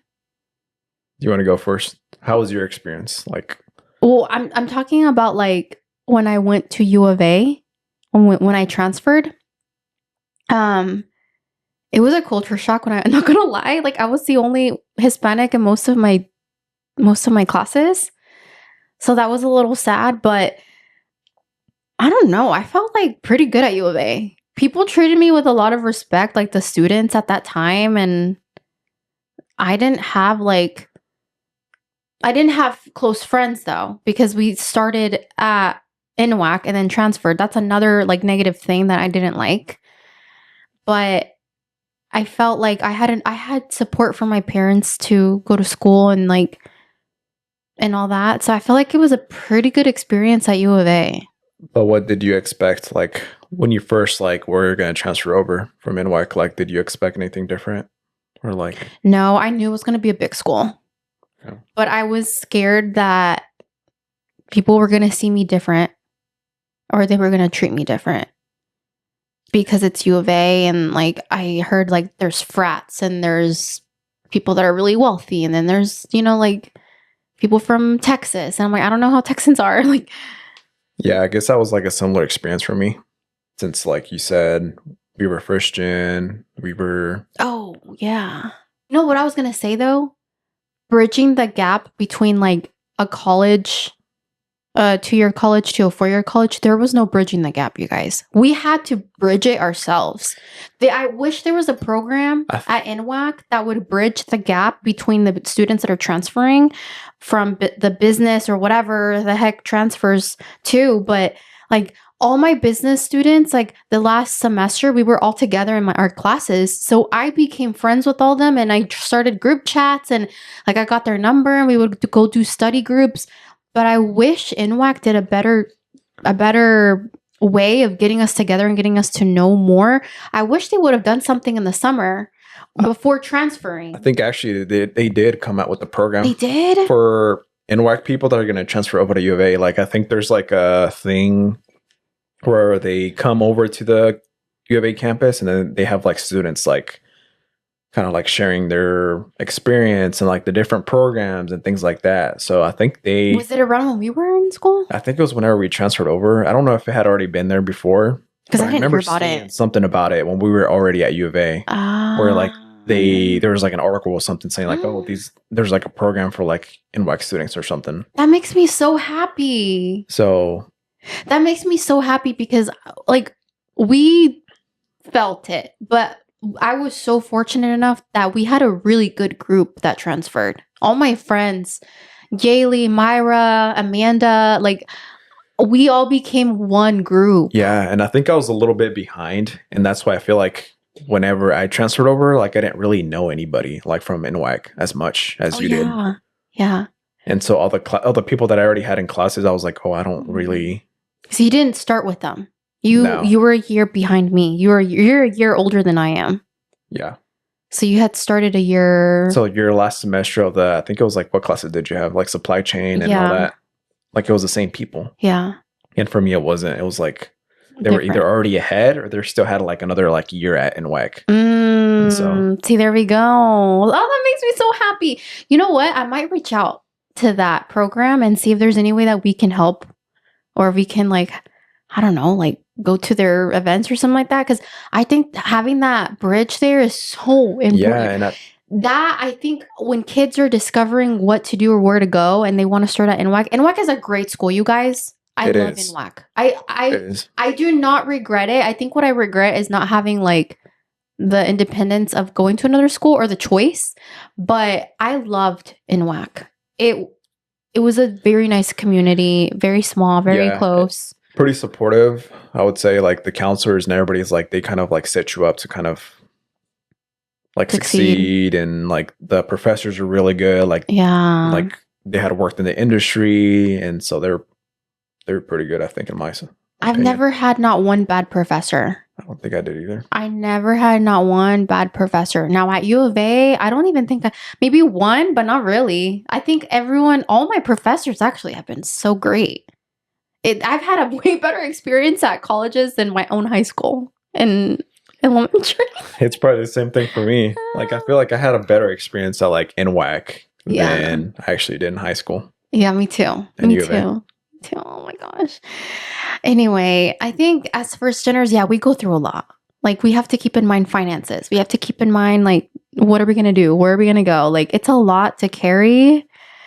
Do you want to go first? How was your experience? Like, Well, I'm talking about like when I went to U of A, when I transferred. Um, it was a culture shock when I'm not gonna lie. Like, I was the only Hispanic in most of my classes, so that was a little sad. But I don't know. I felt like pretty good at U of A. People treated me with a lot of respect, like the students at that time, and I didn't have like I didn't have close friends though, because we started at NWAC and then transferred. That's another like negative thing that I didn't like. But I felt like I had support from my parents to go to school and like and all that. So I felt like it was a pretty good experience at U of A. but what did you expect? Like when you first like were gonna transfer over from NYC, like did you expect anything different? Or like, No, I knew it was going to be a big school, yeah. but I was scared that people were going to see me different or they were going to treat me different because it's U of A. And like I heard like there's frats and there's people that are really wealthy and then there's, like people from Texas. And I'm like, I don't know how Texans are. Like, Yeah, I guess that was like a similar experience for me. Since like you said, we were first gen, we were oh, yeah. What I was going to say though? Bridging the gap between like a college, a 2-year college to a 4-year college, there was no bridging the gap, you guys. We had to bridge it ourselves. I wish there was a program I th- at NWAC that would bridge the gap between the students that are transferring from the business or whatever the heck transfers to. But like all my business students, like the last semester, we were all together in our classes. So I became friends with all them and I started group chats and like I got their number and we would go do study groups. But I wish NWAC did a better way of getting us together and getting us to know more. I wish they would have done something in the summer before transferring. I think actually they did come out with the program They did? for NWAC people that are gonna transfer over to U of A. Like I think there's like a thing where they come over to the U of A campus and then they have like students like kind of like sharing their experience and like the different programs and things like that. So I think Was it around when we were in school? I think it was whenever we transferred over. I don't know if it had already been there before, Because but I I didn't remember hear about seeing it. something about it when we were already at U of A, where like there was like an article or something saying like, oh, there's like a program for like NWAC students or something. That makes me so happy. So That makes me so happy because like we felt it, but I was so fortunate enough that we had a really good group that transferred. All my friends, Jaylee, Myra, Amanda, like we all became one group. yeah, and I think I was a little bit behind, and that's why I feel like whenever I transferred over, like I didn't really know anybody like from NWAC as much as Oh you did. yeah. Yeah. And so all the people that I already had in classes, I was like, oh, I don't really So you didn't start with them. You know. you were a year behind me. You're a year older than I am. Yeah. So you had started a year. So your last semester of the, I think it was like, what classes did you have? Like supply chain and all Yeah. that. Like it was the same people. Yeah. And for me, it wasn't. It was like they were either Different. already ahead or they still had like another like year at NWAC. So See, there we go. Oh, that makes me so happy. You know what? I might reach out to that program and see if there's any way that we can help, or if we can, like, I don't know, like go to their events or something like that. Because I think having that bridge there is so yeah, important. That I think when kids are discovering what to do or where to go, and they want to start at NWAC. NWAC is a great school, you guys. I it love is. NWAC. It is. I do not regret it. I think what I regret is not having like the independence of going to another school or the choice. But I loved NWAC. It was a very nice community, very small, very Yeah, close. pretty supportive. I would say like the counselors and everybody's like they kind of like set you up to kind of like Succeed. succeed, and like the professors are really good. Yeah. Like they had worked in the industry, and so they're pretty good. I think in my I've opinion. never had not one bad professor. I don't think I did either. I never had not one bad professor. Now at U of A, I don't even think maybe one, but not really. I think all my professors actually have been so great. I've had a way better experience at colleges than my own high school and elementary. It's probably the same thing for me. Like I feel like I had a better experience at like NWAC than I actually did in high school. Yeah, me too. And Me U of A. too. Oh my gosh. Anyway, I think as first geners, yeah, we go through a lot. Like we have to keep in mind finances. We have to keep in mind like what are we gonna do? Where are we gonna go? Like it's a lot to carry.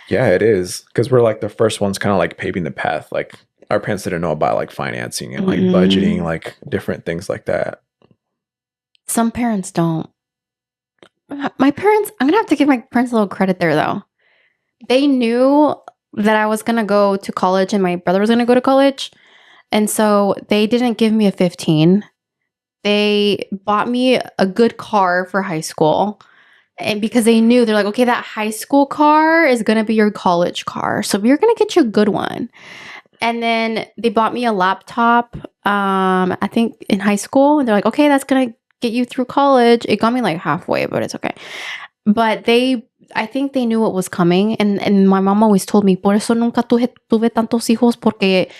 Yeah, it is. Because we're like the first ones kind of like paving the path. Like our parents didn't know about like financing and like budgeting, like different things like that. Some parents don't. My parents, I'm gonna have to give my parents a little credit there though. They knew that I was gonna go to college and my brother was gonna go to college. And so they didn't give me a 15. They bought me a good car for high school. And because they knew, they're like, okay, that high school car is going to be your college car. So we're going to get you a good one. And then they bought me a laptop, I think in high school. And they're like, okay, that's going to get you through college. It got me like halfway, but it's okay. But I think they knew what was coming. And my mom always told me, por eso nunca tuve tantos hijos, porque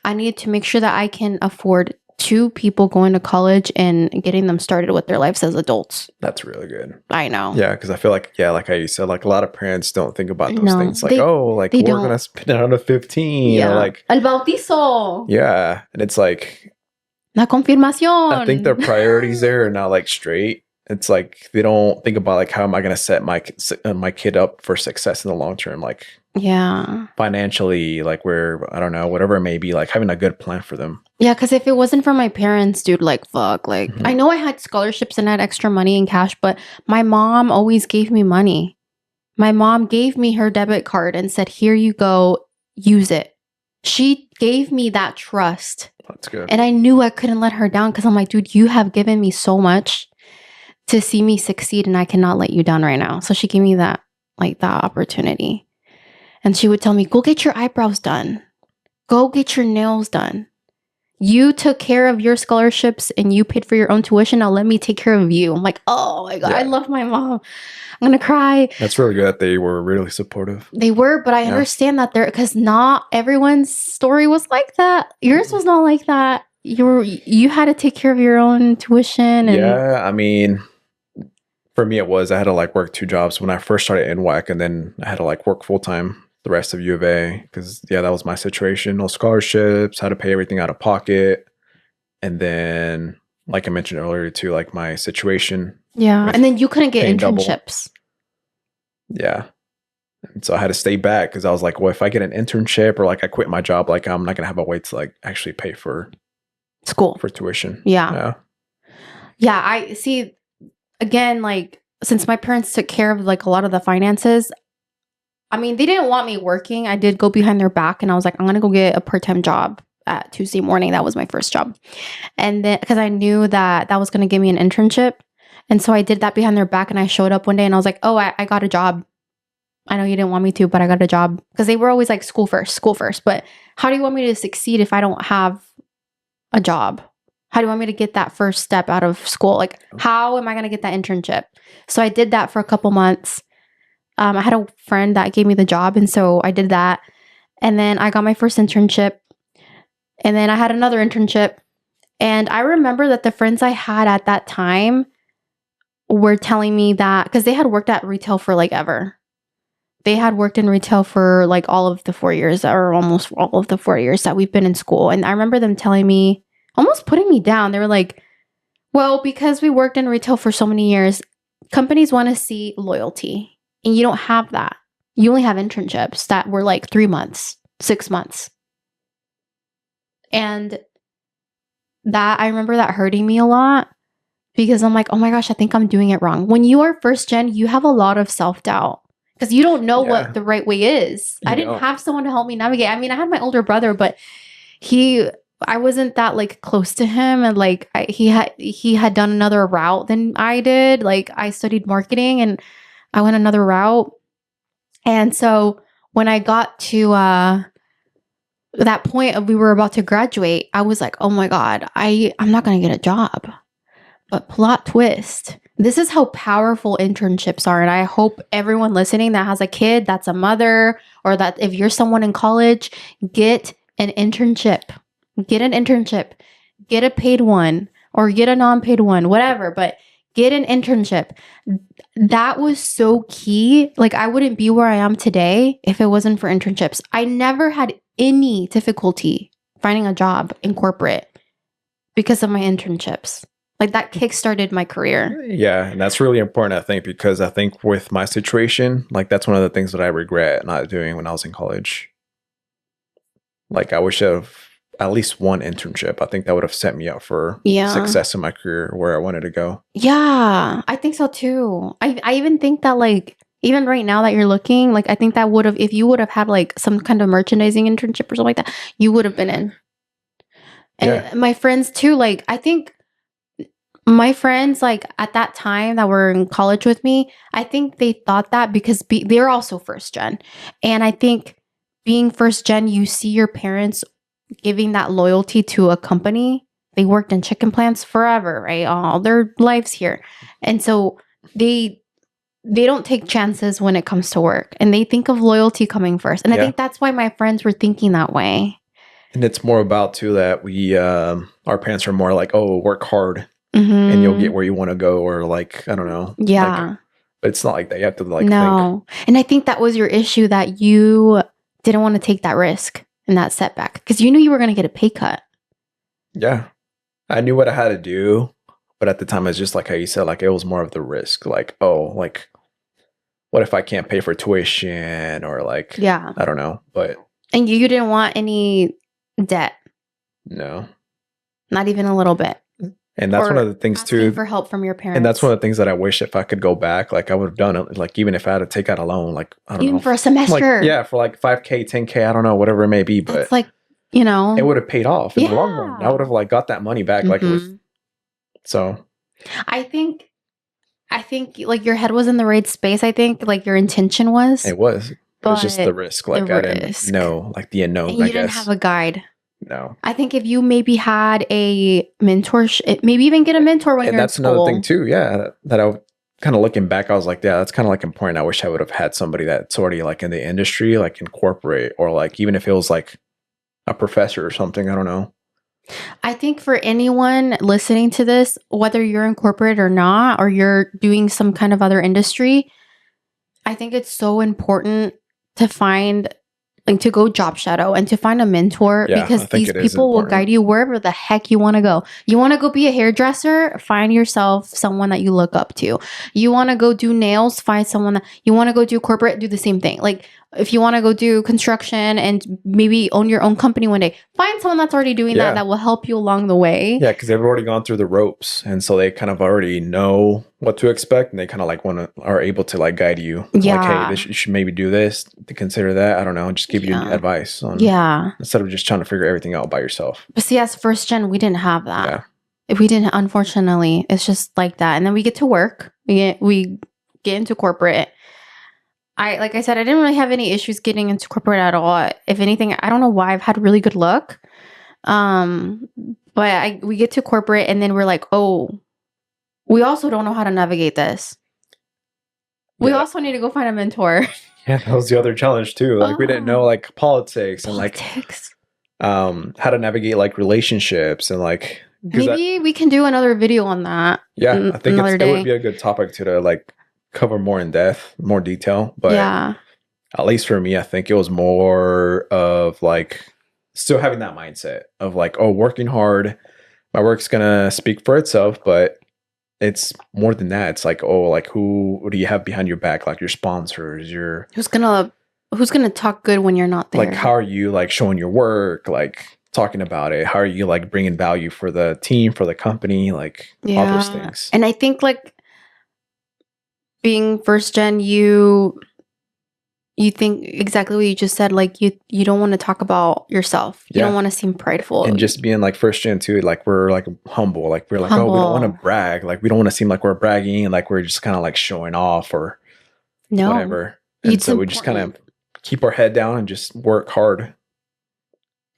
I needed to make sure that I can afford 2 people going to college and getting them started with their lives as adults. That's really good. I know. Yeah, because I feel like, like how you said, like a lot of parents don't think about those No, things. Like, they we're don't. going to spend it on a 15. Or like, El bautizo. yeah. And it's like, La confirmación. I think their priorities there are not like straight. It's like they don't think about like how am I going to set my kid up for success in the long term, like financially, like where I don't know, whatever it may be, like having a good plan for them. Yeah, because if it wasn't for my parents, dude, like fuck, like I know I had scholarships and I had extra money and cash, but my mom always gave me money. My mom gave me her debit card and said, "Here you go, use it." She gave me that trust. That's good. And I knew I couldn't let her down because I'm like, dude, you have given me so much to see me succeed and I cannot let you down right now. So she gave me that opportunity. And she would tell me, go get your eyebrows done. Go get your nails done. You took care of your scholarships and you paid for your own tuition. Now let me take care of you. I'm like, oh my God, I love my mom. I'm going to cry. That's really good that they were really supportive. They were, but I understand that because not everyone's story was like that. Yours was not like that. You had to take care of your own tuition. And I mean, for me, it was I had to like work 2 jobs when I first started NWAC, and then I had to like work full time the rest of U of A because that was my situation. No scholarships, had to pay everything out of pocket, and then like I mentioned earlier too, like my situation. Yeah, and then you couldn't get internships. Yeah, and so I had to stay back because I was like, well, if I get an internship or like I quit my job, like I'm not gonna have a way to like actually pay for school for tuition. Yeah, I see. Again, like since my parents took care of like a lot of the finances, I mean, they didn't want me working. I did go behind their back and I was like, I'm going to go get a part-time job at Tuesday morning. That was my first job. And then because I knew that was going to give me an internship. And so I did that behind their back and I showed up one day and I was like, oh, I got a job. I know you didn't want me to, but I got a job. Because they were always like school first. But how do you want me to succeed if I don't have a job? How do you want me to get that first step out of school? Like, how am I going to get that internship? So I did that for a couple months. I had a friend that gave me the job. And so I did that. And then I got my first internship. And then I had another internship. And I remember that the friends I had at that time were telling me that because they had worked at retail for like ever. They had worked in retail for like all of the 4 years or almost all of the 4 years that we've been in school. And I remember them telling me, almost putting me down. They were like, well, because we worked in retail for so many years, companies want to see loyalty. And you don't have that. You only have internships that were like 3 months, 6 months. And that I remember that hurting me a lot because I'm like, oh my gosh, I think I'm doing it wrong. When you are first gen, you have a lot of self-doubt because you don't know what Yeah. the right way is. I You didn't don't. have someone to help me navigate. I mean, I had my older brother, but I wasn't that like close to him, and like he had done another route than I did. Like I studied marketing and I went another route. And so when I got to that point of we were about to graduate, I was like, oh my God, I'm not gonna get a job. But plot twist. This is how powerful internships are. And I hope everyone listening that has a kid, that's a mother, or that if you're someone in college, get an internship. Get an internship. Get a paid one or get a non-paid one, whatever. But get an internship. That was so key. Like I wouldn't be where I am today if it wasn't for internships. I never had any difficulty finding a job in corporate because of my internships. Like that kickstarted my career. Yeah, and that's really important, I think, because I think with my situation, like that's one of the things that I regret not doing when I was in college. Like I wish I have at least one internship. I think that would have set me up for Yeah. success in my career where I wanted to go. Yeah, I think so too. I even think that like even right now that you're looking, like I think that would have if you would have had like some kind of merchandising internship or something like that, you would have been in. And Yeah. my friends too, like I think my friends like at that time that were in college with me, I think they thought that because they're also first gen. And I think being first gen, you see your parents giving that loyalty to a company. They worked in chicken plants forever, right? All their lives here. And so they don't take chances when it comes to work and they think of loyalty coming first. And I Yeah. think that's why my friends were thinking that way. And it's more about too that we our parents are more like, oh, work hard Mm-hmm. and you'll get where you want to go, or like, I don't know. Yeah. Like, but it's not like that. You have to like think. No. And I think that was your issue, that you didn't want to take that risk and that setback because you knew you were going to get a pay cut. Yeah. I knew what I had to do, but at the time it's just like how you said, like it was more of the risk. Like, oh, like what if I can't pay for tuition, or like, Yeah. I don't know. But And you didn't want any debt, no. not even a little bit. And that's Or one of the things asking too. for help from your parents. And that's one of the things that I wish if I could go back, like I would have done it. Like even if I had to take out a loan, like I don't know, even for a semester. like, yeah, for like 5K, 10K, I don't know, whatever it may be, but it's like, you know, it would have paid off in the long run. I Yeah. would have like got that money back. Like it was, Mhm. so I think like your head was in the right space. I think like your intention was, it was. It was just the but risk. Like the I didn't risk. know, like the unknown. and you I didn't guess have a guide. no. I think if you maybe had a mentor, maybe even get a mentor when And you're that's in school. another thing too. Yeah, that I kind of looking back, I was like, yeah, that's kind of like important. I wish I would have had somebody that's already like in the industry, like in corporate, or like even if it was like a professor or something. I don't know. I think for anyone listening to this, whether you're in corporate or not, or you're doing some kind of other industry, I think it's so important to find, like, to go job shadow and to find a mentor, Yeah, I because think these it is people will important. guide you wherever the heck you want to go. You want to go be a hairdresser? Find yourself someone that you look up to. You want to go do nails? Find someone that you want to go do corporate, do the same thing. Like, if you want to go do construction and maybe own your own company one day, find someone that's already doing Yeah. that will help you along the way. Yeah, because they've already gone through the ropes, and so they kind of already know what to expect, and they kind of like are able to like guide you. Like, Yeah. hey, you should maybe do this to consider that. I don't know, just give you Yeah. advice on, Yeah. instead of just trying to figure everything out by yourself. But see, as first gen, we didn't have that. Yeah. If we didn't, unfortunately, it's just like that. And then we get to work. We get into corporate. Like I said, I didn't really have any issues getting into corporate at all. If anything, I don't know why, I've had really good luck. But we get to corporate and then we're like, oh, we also don't know how to navigate this. We Yeah. also need to go find a mentor. Yeah, that was the other challenge too. Like we didn't know like politics and like Politics. how to navigate like relationships and like because that, Maybe we can do another video on that yeah, I think another it would day. be a good topic to like cover more in depth, more detail. But Yeah. at least for me, I think it was more of like still having that mindset of like, oh, working hard, my work's gonna speak for itself, but it's more than that. It's like, oh, like who do you have behind your back? Like your sponsors, your Who's gonna talk good when you're not like there? how are you like showing your work, like talking about it? How are you like bringing value for the team, for the company, like all those Yeah. things. And I think like being first gen, you think exactly what you just said. Like you don't want to talk about yourself. You don't Yeah. want to seem prideful. And just being like first gen too, like we're like humble, like we're like, oh, we don't want to Humble. brag, like we don't want to seem like we're bragging and like we're just kind of like showing off or No. whatever. And It's so we just kind of important. keep our head down and just work hard.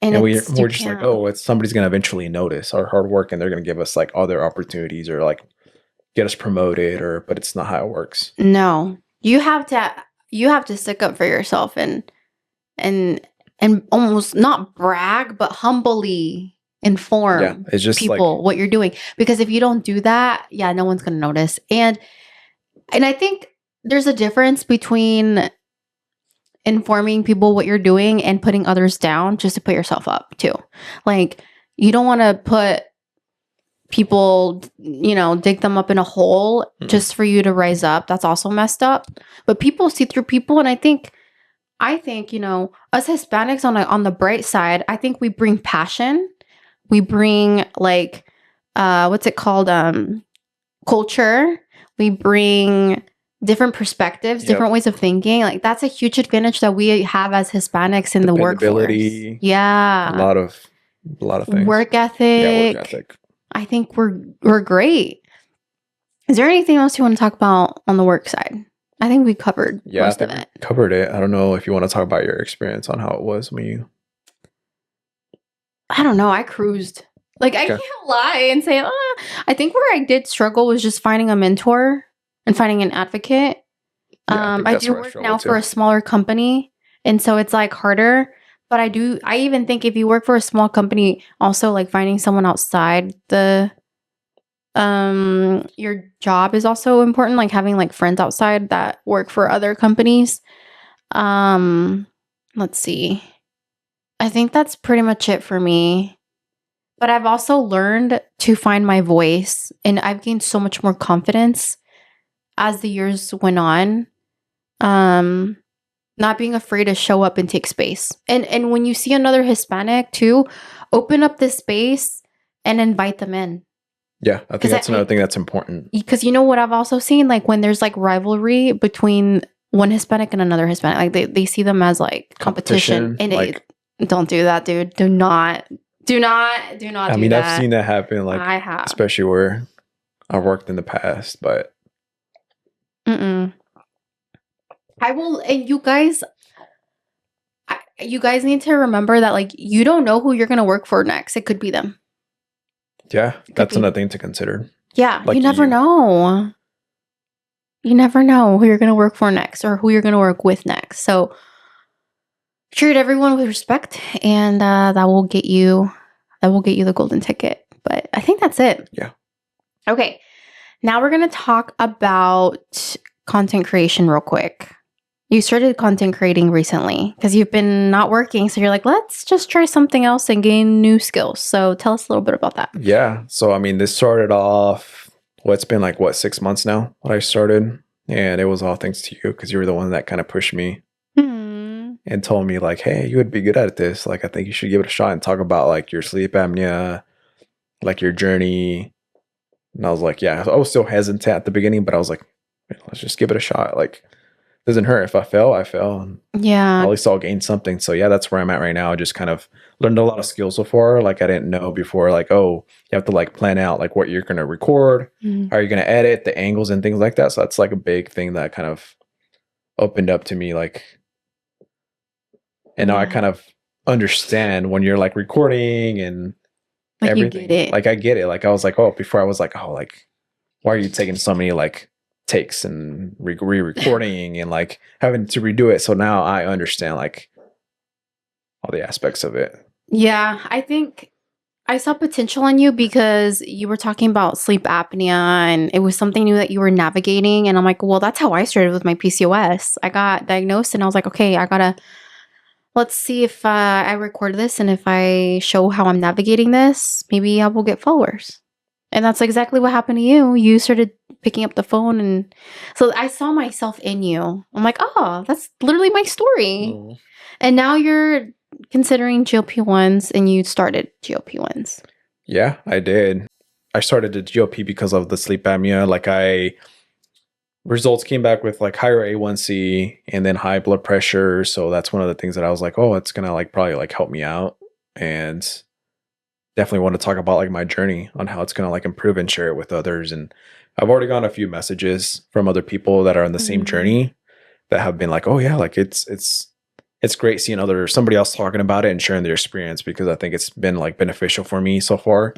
And And it's you we're just like, can't. oh, it's somebody's gonna eventually notice our hard work and they're gonna give us like other opportunities or like get us promoted or but it's not how it works. No. You have to stick up for yourself and almost not brag, but humbly Yeah. inform It's just people like what you're doing. Because if you don't do that, yeah, no one's gonna notice. And I think there's a difference between informing people what you're doing and putting others down just to put yourself up too. Like you don't want to put people, dig them up in a hole just for you to rise up. That's also messed up. But people see through people, and I think, us Hispanics on the bright side, I think we bring passion. We bring like what's it called? Culture. We bring different perspectives, Yep. different ways of thinking. Like that's a huge advantage that we have as Hispanics in the workforce. dependability, Yeah. a lot of things. Work ethic. Yeah, work ethic. I think we're great. Is there anything else you want to talk about on the work side? I think we covered most of it. Covered it. I don't know if you want to talk about your experience on how it was when you. I don't know. I cruised. Like I can't lie and say, I think where I did struggle was just finding a mentor and finding an advocate. Yeah, I do work now for a smaller company, and so it's like harder. But I even think if you work for a small company, also like finding someone outside your job is also important, like having like friends outside that work for other companies. Let's see. I think that's pretty much it for me. But I've also learned to find my voice, and I've gained so much more confidence as the years went on. Not being afraid to show up and take space. And when you see another Hispanic too, open up this space and invite them in. Yeah, I think that's another thing that's important. Because you know what I've also seen? Like when there's like rivalry between one Hispanic and another Hispanic, like they see them as like competition. And like, don't do that, dude. Do not do that. I mean, I've seen that happen, like I have, especially where I've worked in the past, but I will, and you guys need to remember that like you don't know who you're gonna work for next. It could be them. Yeah, that's another thing to consider. Yeah, like you never know. You never know who you're gonna work for next or who you're gonna work with next. So treat everyone with respect, and that will get you the golden ticket. But I think that's it. Yeah. Okay. Now we're gonna talk about content creation real quick. You started content creating recently because you've been not working. So you're like, let's just try something else and gain new skills. So tell us a little bit about that. Yeah. So, I mean, this started off, it's been like, 6 months now that I started. And it was all thanks to you because you were the one that kind of pushed me and told me like, hey, you would be good at this. Like, I think you should give it a shot and talk about like your sleep apnea, like your journey. And I was like, yeah, I was still hesitant at the beginning, but I was like, let's just give it a shot. Like, doesn't hurt. If I fail, I fail. Yeah. At least I'll gain something. So yeah, that's where I'm at right now. I just kind of learned a lot of skills so far. Like I didn't know before, like, oh, you have to like plan out like what you're going to record, how you're going to edit, the angles and things like that. So that's like a big thing that kind of opened up to me. Like, and now I kind of understand when you're like recording and like everything. You get it. Like I get it. Like I was like, oh, before I was like, oh, like, why are you taking so many like takes and re-recording and like having to redo it? So now I understand like all the aspects of it. Yeah, I think I saw potential in you because you were talking about sleep apnea and it was something new that you were navigating. And I'm like, well, that's how I started with my PCOS. I got diagnosed and I was like, okay, let's see if I record this and if I show how I'm navigating this, maybe I will get followers. And that's exactly what happened to you. You started picking up the phone. And so I saw myself in you. I'm like, oh, that's literally my story. Oh. And now you're considering GLP-1s and you started GLP-1s. Yeah, I did. I started the GLP because of the sleep apnea. Results came back with like higher A1C and then high blood pressure. So that's one of the things that I was like, oh, it's gonna like probably like help me out. And definitely want to talk about like my journey on how it's gonna like improve and share it with others. And I've already gotten a few messages from other people that are on the same journey that have been like, oh yeah, like it's great seeing somebody else talking about it and sharing their experience, because I think it's been like beneficial for me so far.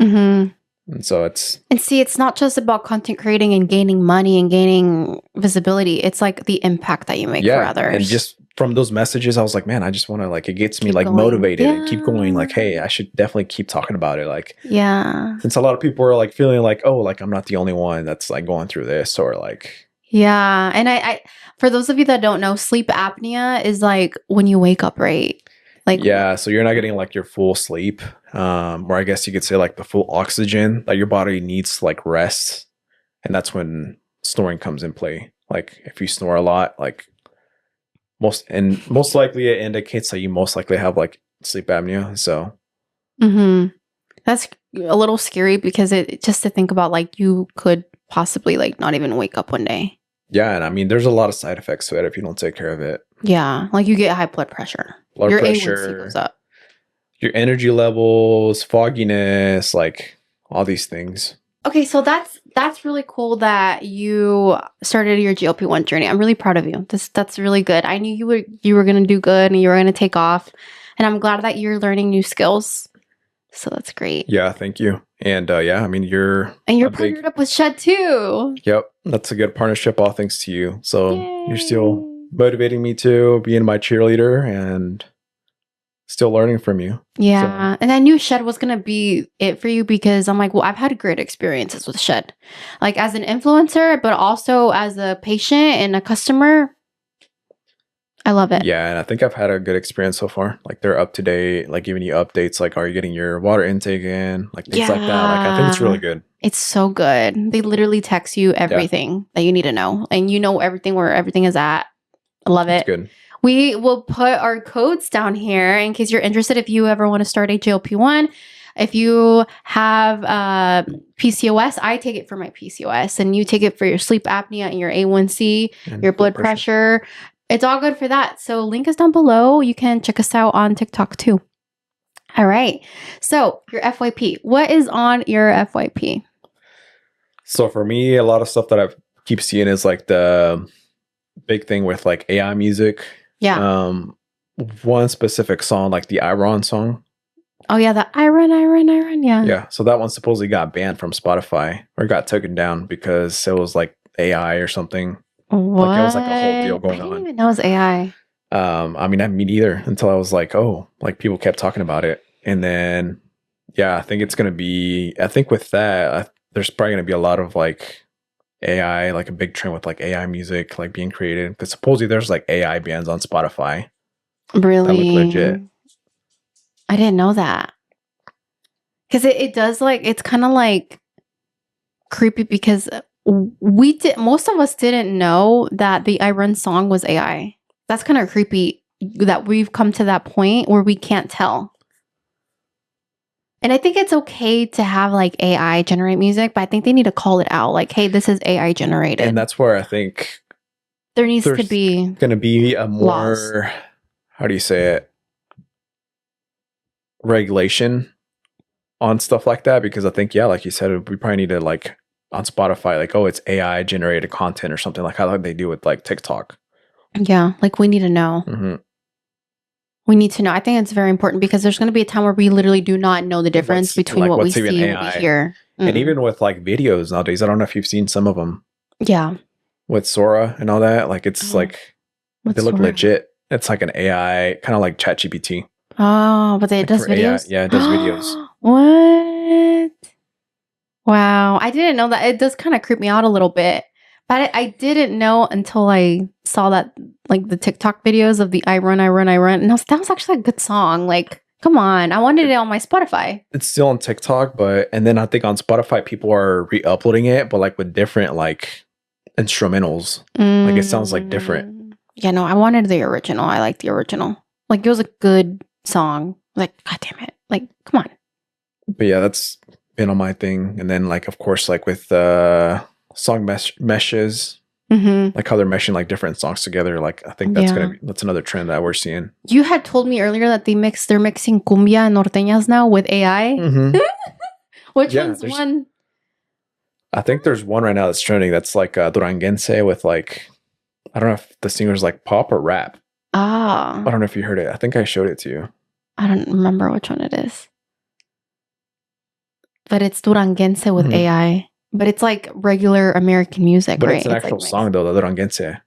And so it's not just about content creating and gaining money and gaining visibility. It's like the impact that you make for others. And just from those messages, I was like, man, I just want to like, it gets me Keep like going. motivated and keep going. Like, hey, I should definitely keep talking about it. Like, yeah. Since a lot of people are like feeling like, oh, like I'm not the only one that's like going through this, or like. Yeah. And I for those of you that don't know, sleep apnea is like when you wake up, right? Like, yeah, so you're not getting like your full sleep, or I guess you could say like the full oxygen that your body needs to like rest. And that's when snoring comes in play. Like if you snore a lot, like most likely it indicates that you most likely have like sleep apnea. So that's a little scary because it just to think about like you could possibly like not even wake up one day. Yeah, and I mean there's a lot of side effects to it if you don't take care of it. Yeah, like you get high blood pressure. Your A1C goes up. Your energy levels, fogginess, like all these things. Okay, so that's really cool that you started your GLP-1 journey. I'm really proud of you. That's really good. I knew you were gonna do good and you were gonna take off, and I'm glad that you're learning new skills. So that's great. Yeah, thank you. And yeah, I mean you're partnered up with Shed too. Yep, that's a good partnership. All thanks to you. So you're still motivating me to being my cheerleader and still learning from you. Yeah. So. And I knew Shed was going to be it for you because I'm like, well, I've had great experiences with Shed. Like as an influencer, but also as a patient and a customer. I love it. Yeah, and I think I've had a good experience so far. Like they're up to date, like giving you updates, like are you getting your water intake in? Like things like that. Like I think it's really good. It's so good. They literally text you everything that you need to know. And you know everything where everything is at. I love it. It's good. We will put our codes down here in case you're interested. If you ever want to start a GLP-1, if you have PCOS, I take it for my PCOS, and you take it for your sleep apnea and your A1C, and your blood pressure. It's all good for that. So link is down below. You can check us out on TikTok too. All right. So your FYP. What is on your FYP? So for me, a lot of stuff that I keep seeing is like the big thing with like AI music. Yeah. One specific song, like the Iron song. Oh yeah, the Iron. Yeah. Yeah. So that one supposedly got banned from Spotify or got taken down because it was like AI or something. What? Like it was like a whole deal going on. I didn't even know it was AI. I mean, me neither until I was like, oh, like people kept talking about it. And then, yeah, I think with that, there's probably going to be a lot of like AI, like a big trend with like AI music, like being created. Because supposedly there's like AI bands on Spotify. Really? That look legit. I didn't know that. Because it does like, it's kind of like creepy because most of us didn't know that the I Run song was AI. That's kind of creepy that we've come to that point where we can't tell. And I think it's okay to have like AI generate music, but I think they need to call it out. Like, hey, this is AI generated. And that's where I think there needs to be going to be a more, laws. How do you say it? Regulation on stuff like that. Because I think, yeah, like you said, we probably need to like on Spotify, like, oh, it's AI generated content or something like how they do with like TikTok. Yeah, like we need to know. Mm-hmm. We need to know. I think it's very important because there's going to be a time where we literally do not know the difference between like what we see and what we hear. And even with like videos nowadays, I don't know if you've seen some of them. Yeah. With Sora and all that. Like it's like, they look legit. It's like an AI, kind of like ChatGPT. Oh, but it does videos? AI. Yeah, it does videos. What? Wow. I didn't know that. It does kind of creep me out a little bit. But I didn't know until I saw that, like the TikTok videos of the I Run, I Run, I Run. And that was actually a good song. Like, come on. I wanted it on my Spotify. It's still on TikTok, and then I think on Spotify people are re-uploading it, but like with different like instrumentals. Like it sounds like different. Yeah, no, I wanted the original. I like the original. Like, it was a good song. Like, God damn it. Like, come on. But yeah, that's been on my thing. And then like, of course, like with song meshes, like how they're meshing like different songs together. Like I think that's another trend that we're seeing. You had told me earlier that they're mixing cumbia and norteñas now with AI. Which one's one? I think there's one right now that's trending. That's like Duranguense with like, I don't know if the singer's like pop or rap. Ah. I don't know if you heard it. I think I showed it to you. I don't remember which one it is. But it's Duranguense with AI. But it's like regular American music, but right? It's an actual song though, the Duranguense.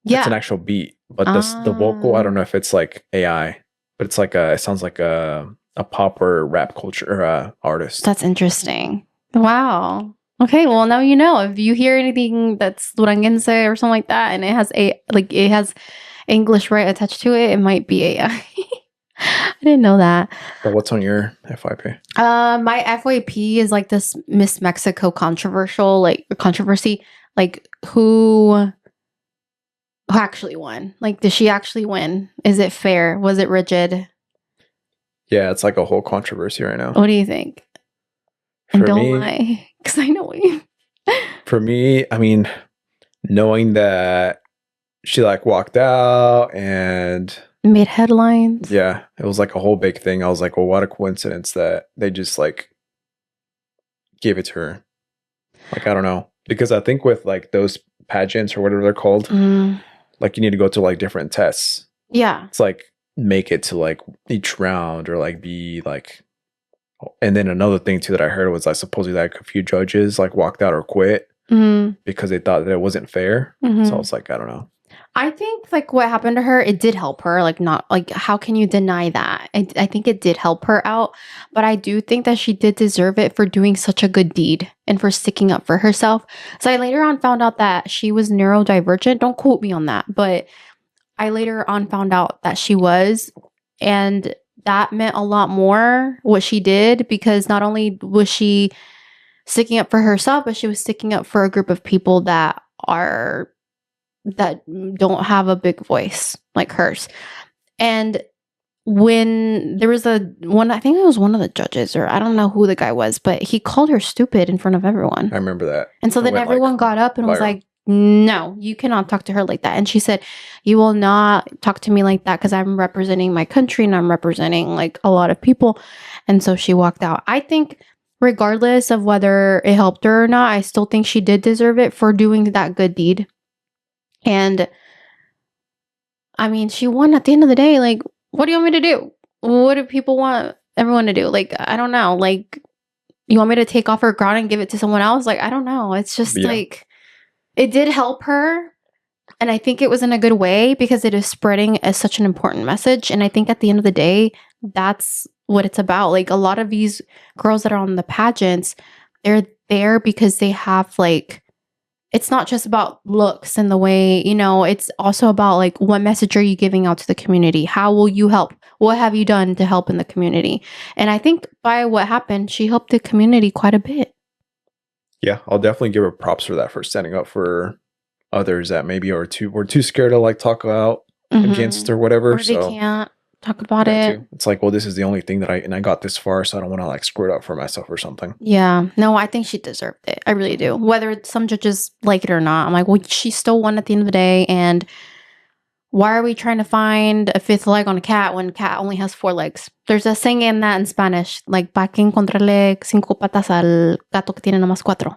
Yeah. It's an actual beat. But the vocal, I don't know if it's like AI. But it's like it sounds like a pop or rap culture artist. That's interesting. Wow. Okay, well now you know. If you hear anything that's Duranguense or something like that, and it has English right attached to it, it might be AI. I didn't know that. But what's on your FYP? My FYP is like this Miss Mexico controversy. Like who actually won? Like, did she actually win? Is it fair? Was it rigid? Yeah, it's like a whole controversy right now. What do you think? And don't lie, because I know you. For me, I mean, knowing that she like walked out and made headlines. Yeah, it was like a whole big thing. I was like, well, what a coincidence that they just like gave it to her. Like, I don't know. Because I think with like those pageants or whatever they're called, like you need to go to like different tests. Yeah. It's like make it to like each round or like be like. And then another thing too that I heard was like supposedly like a few judges like walked out or quit because they thought that it wasn't fair. So I was like, I don't know. I think like what happened to her, it did help her. Like, not like, how can you deny that? I think it did help her out, but I do think that she did deserve it for doing such a good deed and for sticking up for herself. So I later on found out that she was neurodivergent. Don't quote me on that, but I later on found out that she was, and that meant a lot more what she did, because not only was she sticking up for herself, but she was sticking up for a group of people that don't have a big voice like hers. And when there was I think it was one of the judges, or I don't know who the guy was, but he called her stupid in front of everyone. I remember that. And so then everyone got up and was like, no, you cannot talk to her like that. And she said, you will not talk to me like that, because I'm representing my country and I'm representing like a lot of people. And so she walked out. I think regardless of whether it helped her or not, I still think she did deserve it for doing that good deed. And I mean, she won at the end of the day. Like, what do you want me to do? What do people want everyone to do? Like, I don't know. Like, you want me to take off her crown and give it to someone else? Like, I don't know. It's just like, it did help her. And I think it was in a good way, because it is spreading such an important message. And I think at the end of the day, that's what it's about. Like, a lot of these girls that are on the pageants, they're there because they have like, it's not just about looks and the way, it's also about like, what message are you giving out to the community? How will you help? What have you done to help in the community? And I think by what happened, she helped the community quite a bit. Yeah, I'll definitely give her props for that, for standing up for others that maybe were too scared to like talk out against or whatever. Or they can't talk about it. Too. It's like, well, this is the only thing that I got this far, so I don't want to like screw it up for myself or something. Yeah, no, I think she deserved it. I really do. Whether some judges like it or not, I'm like, well, she still won at the end of the day. And why are we trying to find a fifth leg on a cat when a cat only has 4 legs? There's a saying in that in Spanish, like, ¿pa qué encontrarle 5 patas al gato que tiene nomás 4?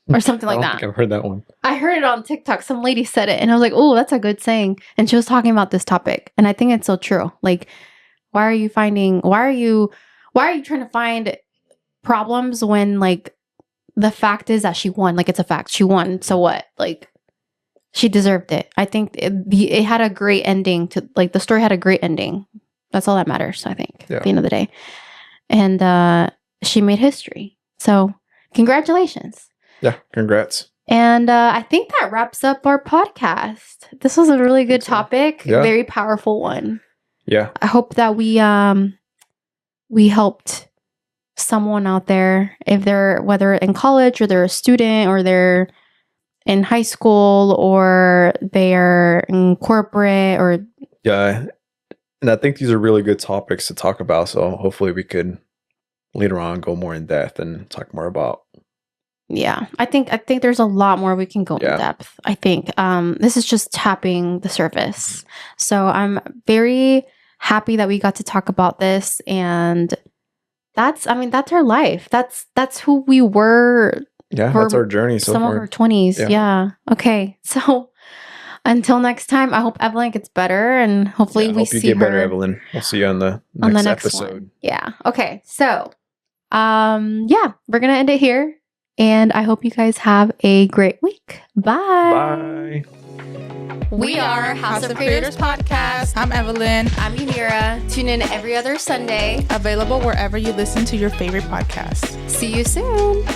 Or something like that. I think I've heard that one. I heard it on TikTok. Some lady said it, and I was like, oh, that's a good saying. And she was talking about this topic. And I think it's so true. Like, why are you trying to find problems when, like, the fact is that she won? Like, it's a fact. She won. So what? Like, she deserved it. I think it had a great ending to, like, the story had a great ending. That's all that matters, I think, at the end of the day. and she made history. So congratulations. Yeah, congrats. And I think that wraps up our podcast. This was a really good topic, Yeah. very powerful one. Yeah. I hope that we helped someone out there, if they're, whether in college or they're a student or they're in high school or they're in corporate or Yeah. And I think these are really good topics to talk about. So hopefully we could later on go more in depth and talk more about. Yeah, I think there's a lot more we can go in depth. I think this is just tapping the surface. So I'm very happy that we got to talk about this, and that's our life. That's who we were. Yeah, that's our journey so some far. of our 20s. Yeah. Okay. So until next time, I hope Evelyn gets better, and hopefully we see her. Hope you get better, Evelyn. We'll see you on the next episode. One. Yeah. Okay. So, yeah, we're gonna end it here. And I hope you guys have a great week. Bye. Bye. We are House of Creators Podcast. I'm Evelyn. I'm Yanira. Tune in every other Sunday. Available wherever you listen to your favorite podcasts. See you soon.